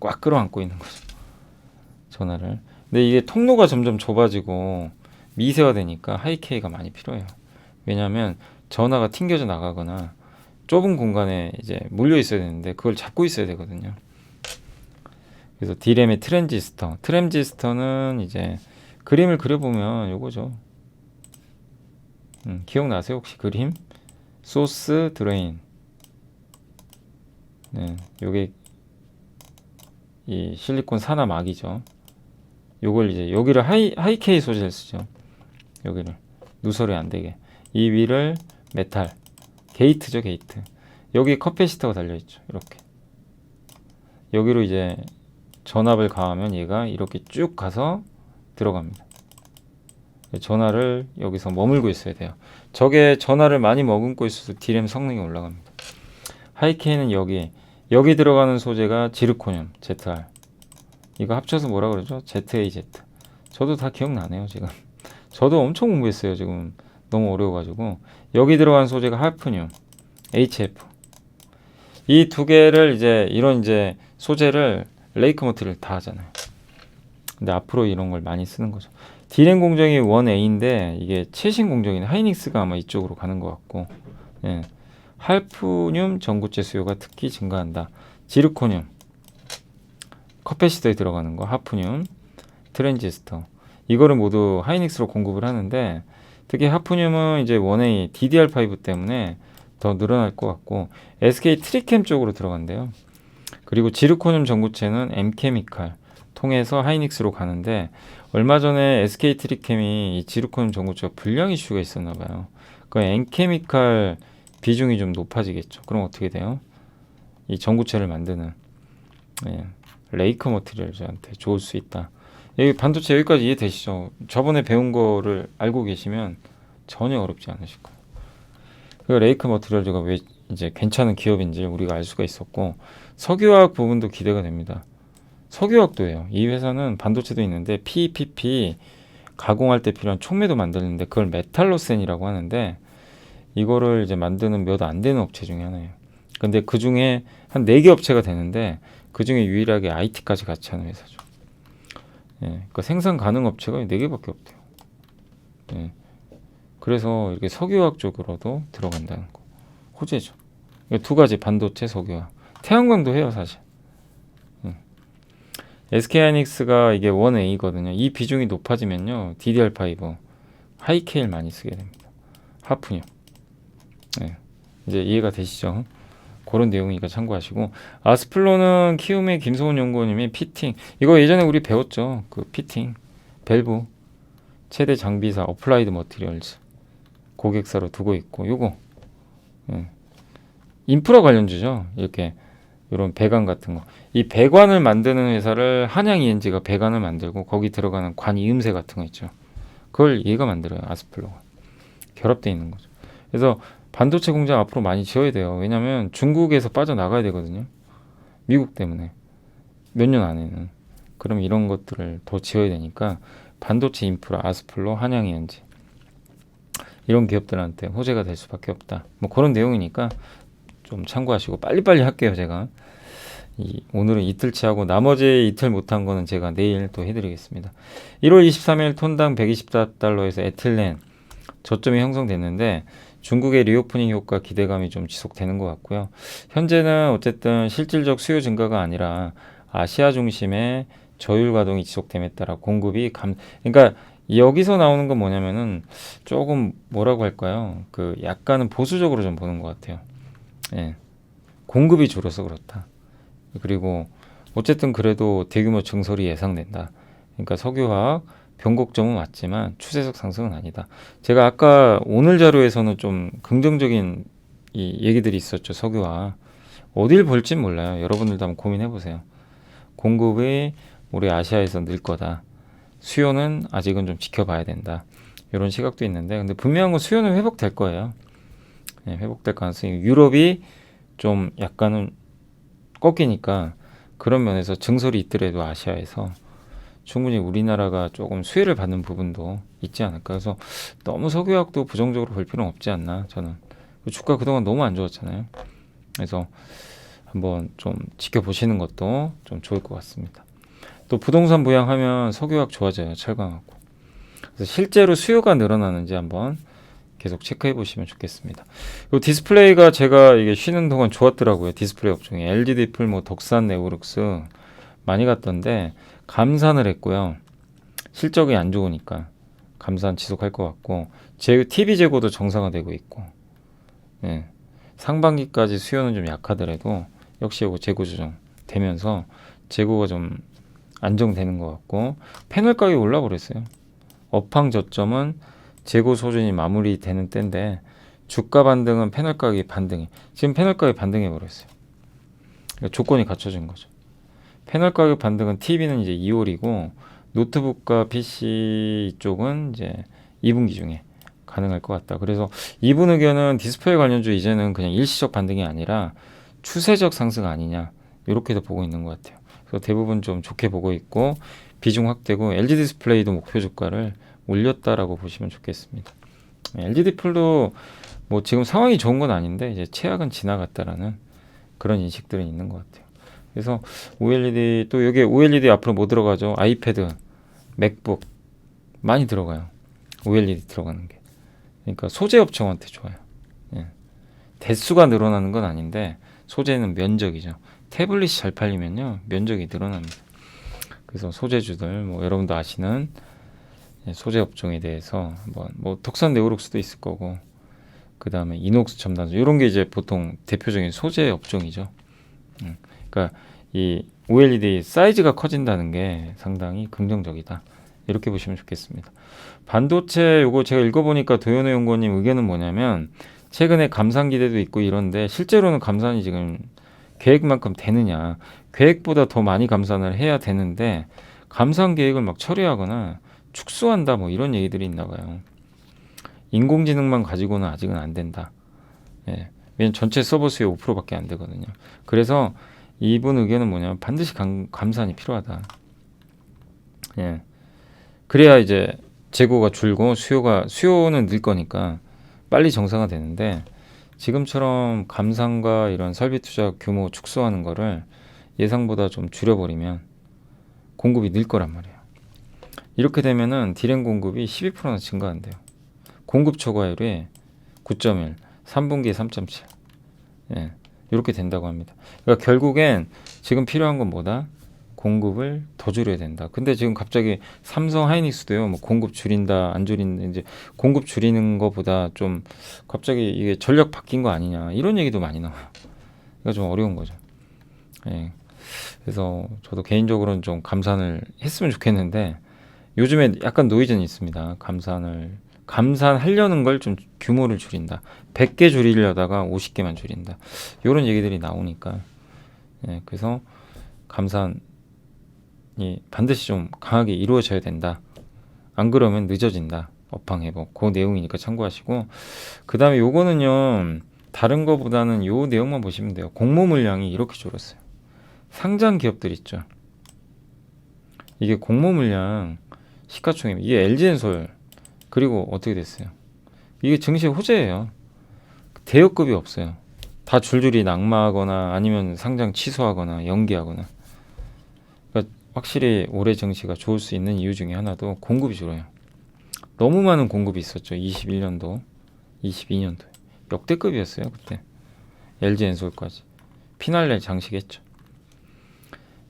꽉 끌어안고 있는 거죠. 전화를. 근데 이게 통로가 점점 좁아지고 미세화되니까 하이케이가 많이 필요해요. 왜냐하면 전화가 튕겨져 나가거나 좁은 공간에 이제 몰려 있어야 되는데 그걸 잡고 있어야 되거든요. 그래서 D램의 트랜지스터는 이제 그림을 그려보면 요거죠. 기억나세요 혹시 그림? 소스 드레인. 네, 요게 이 실리콘 산화막이죠. 요걸 이제 여기를 하이케이 소재를 쓰죠. 여기를 누설이 안 되게. 이 위를 메탈 게이트죠, 게이트. 여기 커패시터가 달려 있죠. 이렇게. 여기로 이제 전압을 가하면 얘가 이렇게 쭉 가서 들어갑니다. 전화를 여기서 머물고 있어야 돼요. 저게 전화를 많이 머금고 있어서 D램 성능이 올라갑니다. 하이케이는 여기 들어가는 소재가 지르코늄 ZR. 이거 합쳐서 뭐라 그러죠? ZAZ. 저도 다 기억나네요, 지금. 저도 엄청 공부했어요, 지금. 너무 어려워가지고. 여기 들어간 소재가 하프늄 HF. 이 두 개를 이런 소재를 레이크 머티리얼 다 하잖아요. 근데 앞으로 이런 걸 많이 쓰는 거죠. D램 공정이 1A인데 이게 최신 공정인 하이닉스가 아마 이쪽으로 가는 것 같고, 예. 할프늄 전구체 수요가 특히 증가한다. 지르코늄, 커패시터에 들어가는 거, 하프늄, 트랜지스터. 이거를 모두 하이닉스로 공급을 하는데 특히 하프늄은 이제 1A DDR5 때문에 더 늘어날 것 같고 SK 트리캠 쪽으로 들어간대요. 그리고 지르코늄 전구체는 M케미칼 통해서 하이닉스로 가는데 얼마 전에 SK 트리캠이 이 지르코늄 전구체가 불량 이슈가 있었나 봐요. 그 M케미칼 비중이 좀 높아지겠죠. 그럼 어떻게 돼요? 이 전구체를 만드는 레이크 머티리얼즈한테 좋을 수 있다. 여기 반도체 여기까지 이해되시죠? 저번에 배운 거를 알고 계시면 전혀 어렵지 않으실 거예요. 그 레이크 머티리얼즈가 왜 이제 괜찮은 기업인지 우리가 알 수가 있었고 석유화학 부분도 기대가 됩니다. 석유화학도예요. 이 회사는 반도체도 있는데 PPP 가공할 때 필요한 촉매도 만드는데 그걸 메탈로센이라고 하는데 이거를 이제 만드는 몇 안 되는 업체 중에 하나예요. 근데 그 중에 한 4개 업체가 되는데 그 중에 유일하게 IT까지 같이 하는 회사죠. 예, 그러니까 생산 가능 업체가 4개밖에 없대요. 예, 그래서 이렇게 석유화학 쪽으로도 들어간다는 거. 호재죠. 두 가지 반도체, 석유화학. 태양광도 해요, 사실. SK하이닉스가 이게 1A거든요. 이 비중이 높아지면요, DDR5 하이케일 많이 쓰게 됩니다. 하프늄. 네, 이제 이해가 되시죠? 그런 내용이니까 참고하시고 아스플로는 키움의 김소은 연구원님이 피팅 이거 예전에 우리 배웠죠. 그 피팅 밸브 최대 장비사 어플라이드 머티리얼즈 고객사로 두고 있고 요거 인프라 관련주죠. 이렇게 이런 배관 같은 거. 이 배관을 만드는 회사를 한양 ENG가 배관을 만들고 거기 들어가는 관 이음새 같은 거 있죠. 그걸 얘가 만들어요. 아스플로가 결합되어 있는 거죠. 그래서 반도체 공장 앞으로 많이 지어야 돼요. 왜냐하면 중국에서 빠져나가야 되거든요. 미국 때문에 몇 년 안에는. 그럼 이런 것들을 더 지어야 되니까 반도체 인프라, 아스플로, 한양 ENG 이런 기업들한테 호재가 될 수밖에 없다. 뭐 그런 내용이니까 좀 참고하시고 빨리빨리 할게요. 제가 오늘은 이틀치 하고 나머지 이틀 못한 거는 제가 내일 또 해드리겠습니다. 1월 23일 톤당 124달러에서 에틸렌 저점이 형성됐는데 중국의 리오프닝 효과 기대감이 좀 지속되는 것 같고요. 현재는 어쨌든 실질적 수요 증가가 아니라 아시아 중심의 저율 가동이 지속됨에 따라 공급이 그러니까 여기서 나오는 건 뭐냐면은 조금 뭐라고 할까요? 그 약간은 보수적으로 좀 보는 것 같아요. 예. 공급이 줄어서 그렇다. 그리고 어쨌든 그래도 대규모 증설이 예상된다. 그러니까 석유화학 변곡점은 맞지만 추세적 상승은 아니다. 제가 아까 오늘 자료에서는 좀 긍정적인 이 얘기들이 있었죠. 석유화학. 어딜 볼진 몰라요. 여러분들도 한번 고민해 보세요. 공급이 우리 아시아에서 늘 거다. 수요는 아직은 좀 지켜봐야 된다. 이런 시각도 있는데 근데 분명한 건 수요는 회복될 거예요. 네, 회복될 가능성이 유럽이 좀 약간은 꺾이니까 그런 면에서 증설이 있더라도 아시아에서 충분히 우리나라가 조금 수혜를 받는 부분도 있지 않을까. 그래서 너무 석유화학도 부정적으로 볼 필요는 없지 않나 저는. 주가 그동안 너무 안 좋았잖아요. 그래서 한번 좀 지켜보시는 것도 좀 좋을 것 같습니다. 또 부동산 부양하면 석유화학 좋아져요. 철강하고. 그래서 실제로 수요가 늘어나는지 한번 계속 체크해 보시면 좋겠습니다. 이 디스플레이가 제가 이게 쉬는 동안 좋았더라고요. 디스플레이 업종에 LG 디플, 뭐 덕산, 네오룩스 많이 갔던데 감산을 했고요. 실적이 안 좋으니까 감산 지속할 것 같고 TV 재고도 정상화되고 있고 예. 상반기까지 수요는 좀 약하더라도 역시 이거 재고 조정 되면서 재고가 좀 안정되는 것 같고 패널 가격이 올라 버렸어요. 업황 저점은 재고 소진이 마무리되는 때인데 주가 반등은 패널 가격이 반등해. 지금 패널 가격이 반등해 버렸어요. 그러니까 조건이 갖춰진 거죠. 패널 가격 반등은 TV는 이제 2월이고 노트북과 PC 쪽은 이제 2분기 중에 가능할 것 같다. 그래서 이분 의견은 디스플레이 관련주 이제는 그냥 일시적 반등이 아니라 추세적 상승 아니냐 이렇게도 보고 있는 것 같아요. 그래서 대부분 좀 좋게 보고 있고 비중 확대고 LG 디스플레이도 목표 주가를 올렸다라고 보시면 좋겠습니다. LG 디플도 뭐 지금 상황이 좋은 건 아닌데 이제 최악은 지나갔다라는 그런 인식들은 있는 것 같아요. 그래서 OLED 또 여기 OLED 앞으로 뭐 들어가죠? 아이패드, 맥북 많이 들어가요. OLED 들어가는 게. 그러니까 소재 업종한테 좋아요. 예. 대수가 늘어나는 건 아닌데 소재는 면적이죠. 태블릿이 잘 팔리면요 면적이 늘어납니다. 그래서 소재주들 뭐 여러분도 아시는 소재 업종에 대해서 한번 뭐 덕산 네오룩스도 있을 거고 그 다음에 이녹스 첨단소 이런 게 이제 보통 대표적인 소재 업종이죠. 그러니까 이 OLED 사이즈가 커진다는 게 상당히 긍정적이다. 이렇게 보시면 좋겠습니다. 반도체 요거 제가 읽어보니까 도현우 연구원님 의견은 뭐냐면 최근에 감산 기대도 있고 이런데 실제로는 감산이 지금 계획만큼 되느냐 계획보다 더 많이 감산을 해야 되는데 감산 계획을 막 처리하거나 축소한다 뭐 이런 얘기들이 있나 봐요. 인공지능만 가지고는 아직은 안 된다. 예. 왜냐면 전체 서버 수요 5%밖에 안 되거든요. 그래서 이분 의견은 뭐냐면 반드시 감산이 필요하다. 예. 그래야 이제 재고가 줄고 수요는 늘 거니까 빨리 정상화 되는데 지금처럼 감산과 이런 설비 투자 규모 축소하는 거를 예상보다 좀 줄여버리면 공급이 늘 거란 말이에요. 이렇게 되면은 디램 공급이 12%나 증가한대요. 공급 초과율이 9.1, 3분기에 3.7. 예, 이렇게 된다고 합니다. 그러니까 결국엔 지금 필요한 건 뭐다? 공급을 더 줄여야 된다. 근데 지금 갑자기 삼성 하이닉스도요, 뭐 공급 줄인다, 안 줄인다, 이제 공급 줄이는 것보다 좀 갑자기 이게 전략 바뀐 거 아니냐 이런 얘기도 많이 나와요. 그러니까 좀 어려운 거죠. 예. 그래서 저도 개인적으로는 좀 감산을 했으면 좋겠는데 요즘에 약간 노이즈는 있습니다. 감산하려는 걸 좀 규모를 줄인다. 100개 줄이려다가 50개만 줄인다. 이런 얘기들이 나오니까 예, 그래서 감산이 반드시 좀 강하게 이루어져야 된다. 안 그러면 늦어진다. 업황 회복. 그 내용이니까 참고하시고 그 다음에 요거는요. 다른 거보다는 요 내용만 보시면 돼요. 공모 물량이 이렇게 줄었어요. 상장 기업들 있죠. 이게 공모 물량 시가총액 이게 LG엔솔 그리고 어떻게 됐어요? 이게 증시 호재예요. 대여급이 없어요. 다 줄줄이 낙마하거나 아니면 상장 취소하거나 연기하거나. 그러니까 확실히 올해 증시가 좋을 수 있는 이유 중에 하나도 공급이 줄어요. 너무 많은 공급이 있었죠. 21년도, 22년도 역대급이었어요. 그때 LG엔솔까지 피날레 장식했죠.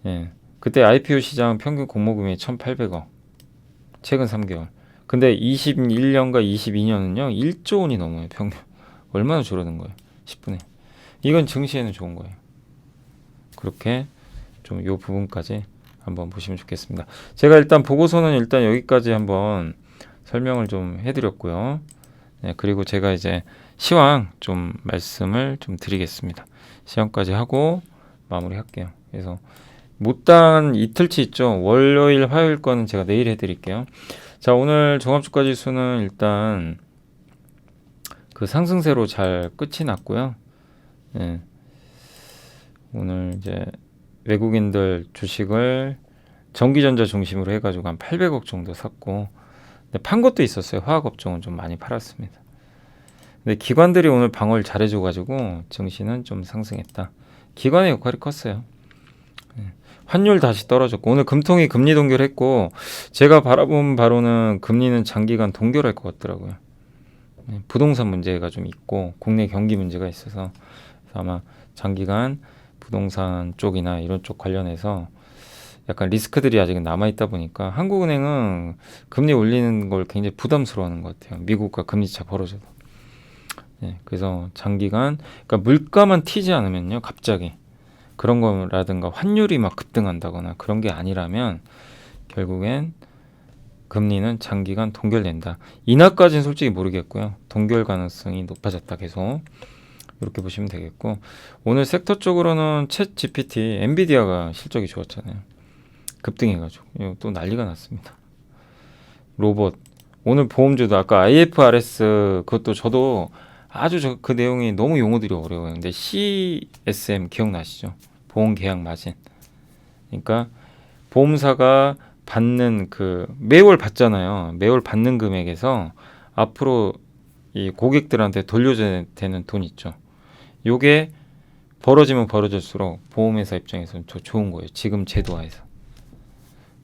예, 그때 IPO 시장 평균 공모금이 1,800억. 최근 3개월. 근데 21년과 22년은요 1조 원이 넘어요. 평균. 얼마나 줄어든 거예요? 10분의. 이건 증시에는 좋은 거예요. 그렇게 좀 이 부분까지 한번 보시면 좋겠습니다. 제가 일단 보고서는 일단 여기까지 한번 설명을 좀 해드렸고요. 네, 그리고 제가 이제 시황 좀 말씀을 좀 드리겠습니다. 시황까지 하고 마무리할게요. 그래서 못다한 이틀치 있죠. 월요일, 화요일 거는 제가 내일 해드릴게요. 자, 오늘 종합주가 지수는 일단 그 상승세로 잘 끝이 났고요. 예. 오늘 이제 외국인들 주식을 전기전자 중심으로 해가지고 한 800억 정도 샀고, 근데 판 것도 있었어요. 화학업종은 좀 많이 팔았습니다. 근데 기관들이 오늘 방어를 잘해줘가지고 증시는 좀 상승했다. 기관의 역할이 컸어요. 환율 다시 떨어졌고, 오늘 금통이 금리 동결했고, 제가 바라본 바로는 금리는 장기간 동결할 것 같더라고요. 부동산 문제가 좀 있고 국내 경기 문제가 있어서 아마 장기간 부동산 쪽이나 이런 쪽 관련해서 약간 리스크들이 아직은 남아있다 보니까 한국은행은 금리 올리는 걸 굉장히 부담스러워하는 것 같아요. 미국과 금리차 벌어져도. 그래서 장기간 그러니까 물가만 튀지 않으면요, 갑자기 그런 거라든가 환율이 막 급등한다거나 그런 게 아니라면 결국엔 금리는 장기간 동결된다. 인하까지는 솔직히 모르겠고요. 동결 가능성이 높아졌다 계속. 이렇게 보시면 되겠고, 오늘 섹터 쪽으로는 챗 GPT, 엔비디아가 실적이 좋았잖아요. 급등해가지고 이거 또 난리가 났습니다. 로봇, 오늘 보험주도 아까 IFRS 그것도 저도 아주 그 내용이 너무 용어들이 어려워요. 근데 CSM 기억나시죠? 보험 계약 마진. 그러니까 보험사가 받는 그 매월 받잖아요. 매월 받는 금액에서 앞으로 이 고객들한테 돌려줘야 되는 돈 있죠. 요게 벌어지면 벌어질수록 보험회사 입장에서는 더 좋은 거예요. 지금 제도화에서.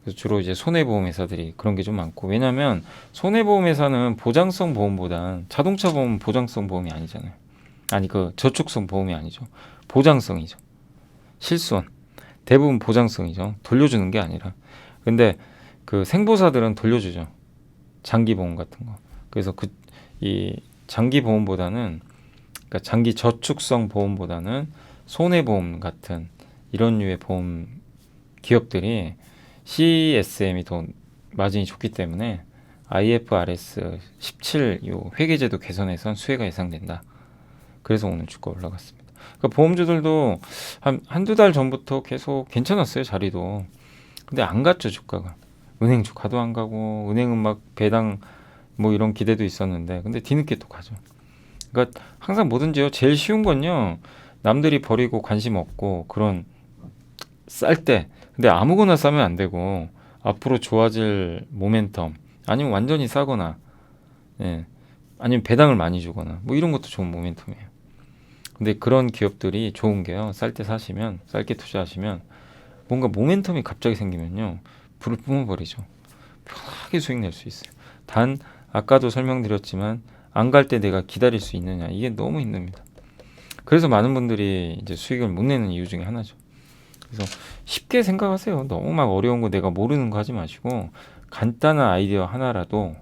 그래서 주로 이제 손해보험회사들이 그런 게 좀 많고, 왜냐하면 손해보험회사는 보장성 보험보단 자동차 보험은 보장성 보험이 아니잖아요. 아니 그 저축성 보험이 아니죠. 보장성이죠. 실손 대부분 보장성이죠. 돌려주는 게 아니라. 근데 그 생보사들은 돌려주죠. 장기 보험 같은 거. 그래서 이 장기 보험보다는, 그러니까 장기 저축성 보험보다는 손해보험 같은 이런 류의 보험 기업들이 CSM이 더 마진이 좋기 때문에 IFRS 17 요 회계제도 개선에선 수혜가 예상된다. 그래서 오늘 주가 올라갔습니다. 그러니까 보험주들도 한두 달 전부터 계속 괜찮았어요, 자리도. 근데 안 갔죠, 주가가. 은행 주가도 안 가고, 은행은 막 배당 뭐 이런 기대도 있었는데, 근데 뒤늦게 또 가죠. 그러니까 항상 뭐든지요, 제일 쉬운 건요, 남들이 버리고 관심 없고 그런 쌀 때, 근데 아무거나 싸면 안 되고 앞으로 좋아질 모멘텀, 아니면 완전히 싸거나, 아니면 배당을 많이 주거나 뭐 이런 것도 좋은 모멘텀이에요. 근데 그런 기업들이 좋은 게요, 쌀 때 사시면, 쌀게 투자하시면 뭔가 모멘텀이 갑자기 생기면요, 불을 뿜어버리죠. 편하게 수익 낼 수 있어요. 단 아까도 설명드렸지만 안 갈 때 내가 기다릴 수 있느냐, 이게 너무 힘듭니다. 그래서 많은 분들이 이제 수익을 못 내는 이유 중에 하나죠. 그래서 쉽게 생각하세요. 너무 막 어려운 거 내가 모르는 거 하지 마시고 간단한 아이디어 하나라도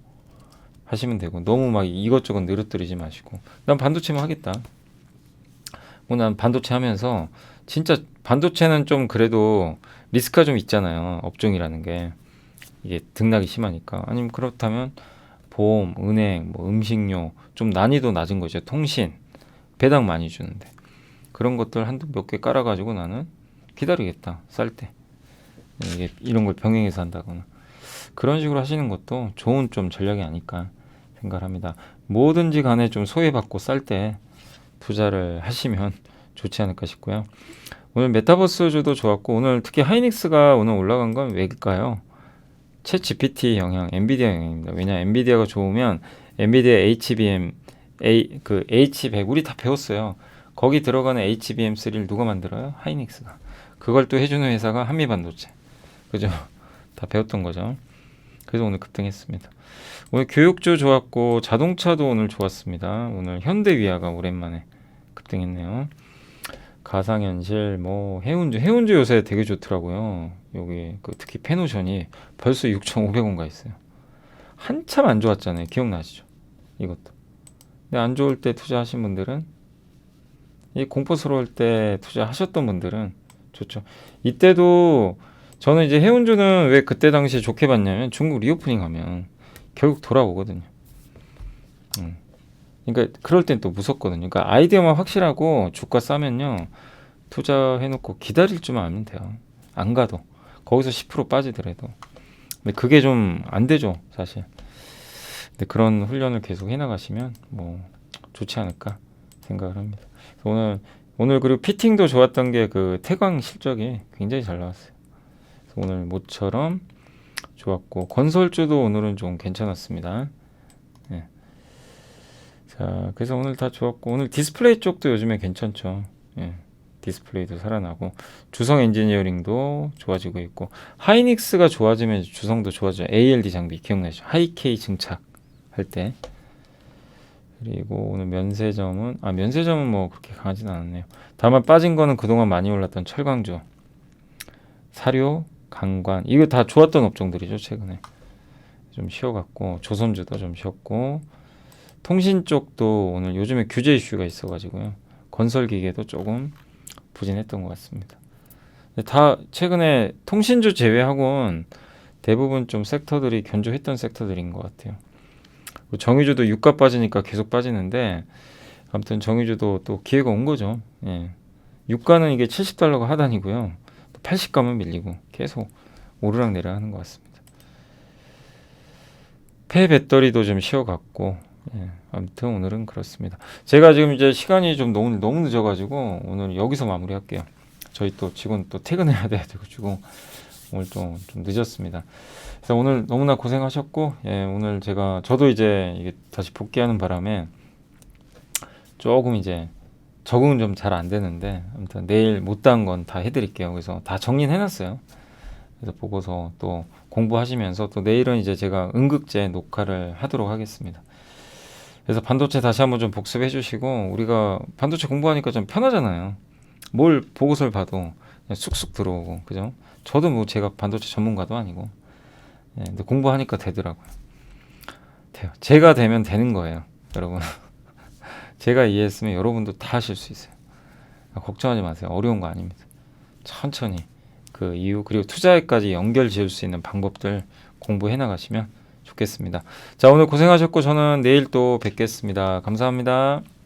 하시면 되고, 너무 막 이것저것 늘어뜨리지 마시고, 난 반도체만 하겠다. 뭐 난 반도체 하면서, 진짜 반도체는 좀 그래도 리스크가 좀 있잖아요. 업종이라는 게 이게 등락이 심하니까. 아니면 그렇다면 보험, 은행, 뭐 음식료, 좀 난이도 낮은 거죠. 통신, 배당 많이 주는데 그런 것들 한두 몇 개 깔아가지고 나는 기다리겠다, 쌀 때. 이게 이런 걸 병행해서 한다거나 그런 식으로 하시는 것도 좋은 좀 전략이 아닐까 생각을 합니다. 뭐든지 간에 좀 소외받고 쌀 때 투자를 하시면 좋지 않을까 싶고요. 오늘 메타버스주도 좋았고, 오늘 특히 하이닉스가 오늘 올라간 건 왜일까요? 챗 GPT 영향, 엔비디아 영향입니다. 왜냐, 엔비디아가 좋으면 엔비디아 HBM, 그 H100 우리 다 배웠어요. 거기 들어가는 HBM3를 누가 만들어요? 하이닉스가. 그걸 또 해주는 회사가 한미반도체. 그죠? 다 배웠던 거죠. 그래서 오늘 급등했습니다. 오늘 교육주 좋았고, 자동차도 오늘 좋았습니다. 오늘 현대위아가 오랜만에 급등했네요. 가상현실, 뭐 해운주 요새 되게 좋더라고요. 여기 특히 페노션이 벌써 6,500원 가 있어요. 한참 안 좋았잖아요. 기억나시죠? 이것도. 근데 안 좋을 때 투자하신 분들은, 이 공포스러울 때 투자하셨던 분들은 좋죠. 이때도 저는 이제 해운주는 왜 그때 당시에 좋게 봤냐면, 중국 리오프닝 하면 결국 돌아오거든요. 그러니까 그럴 땐 또 무섭거든요. 그러니까 아이디어만 확실하고 주가 싸면요, 투자해놓고 기다릴 줄만 알면 돼요. 안 가도 거기서 10% 빠지더라도. 근데 그게 좀 안 되죠, 사실. 근데 그런 훈련을 계속 해나가시면 뭐 좋지 않을까 생각을 합니다. 오늘 그리고 피팅도 좋았던 게 그 태광 실적이 굉장히 잘 나왔어요. 오늘 모처럼 좋았고 건설주도 오늘은 좀 괜찮았습니다. 예. 자, 그래서 오늘 다 좋았고 오늘 디스플레이 쪽도 요즘에 괜찮죠. 예. 디스플레이도 살아나고 주성 엔지니어링도 좋아지고 있고 하이닉스가 좋아지면 주성도 좋아져요. ALD 장비 기억나시죠? 하이K 증착할 때. 그리고 오늘 면세점은 뭐 그렇게 강하진 않았네요. 다만 빠진 거는 그동안 많이 올랐던 철강주, 사료, 강관 이거 다 좋았던 업종들이죠. 최근에 좀 쉬어갔고 조선주도 좀 쉬었고 통신 쪽도 오늘 요즘에 규제 이슈가 있어가지고요. 건설기계도 조금 부진했던 것 같습니다. 근데 다 최근에 통신주 제외하고는 대부분 좀 섹터들이 견조했던 섹터들인 것 같아요. 정유주도 유가 빠지니까 계속 빠지는데 아무튼 정유주도 또 기회가 온 거죠. 예. 유가는 이게 70달러가 하단이고요. 80 가면 밀리고 계속 오르락내리락 하는 것 같습니다. 폐 배터리도 좀 쉬어갔고 예. 아무튼 오늘은 그렇습니다. 제가 지금 이제 시간이 좀 너무 늦어가지고 오늘 여기서 마무리할게요. 저희 또 직원 또 퇴근해야 돼가지고 오늘 좀 늦었습니다. 그래서 오늘 너무나 고생하셨고 예, 오늘 저도 이제 이게 다시 복귀하는 바람에 조금 이제 적응은 좀 잘 안 되는데 아무튼 내일 못다한 건 다 해드릴게요. 그래서 다 정리는 해놨어요. 그래서 보고서 또 공부하시면서 또 내일은 이제 제가 응급제 녹화를 하도록 하겠습니다. 그래서 반도체 다시 한번 좀 복습해 주시고 우리가 반도체 공부하니까 좀 편하잖아요. 뭘 보고서를 봐도 그냥 쑥쑥 들어오고 그죠? 저도 뭐 제가 반도체 전문가도 아니고 예, 근데 공부하니까 되더라고요. 돼요. 제가 되면 되는 거예요, 여러분. 제가 이해했으면 여러분도 다 하실 수 있어요. 걱정하지 마세요. 어려운 거 아닙니다. 천천히 그 이유 그리고 투자에까지 연결 지을 수 있는 방법들 공부해 나가시면 좋겠습니다. 자, 오늘 고생하셨고 저는 내일 또 뵙겠습니다. 감사합니다.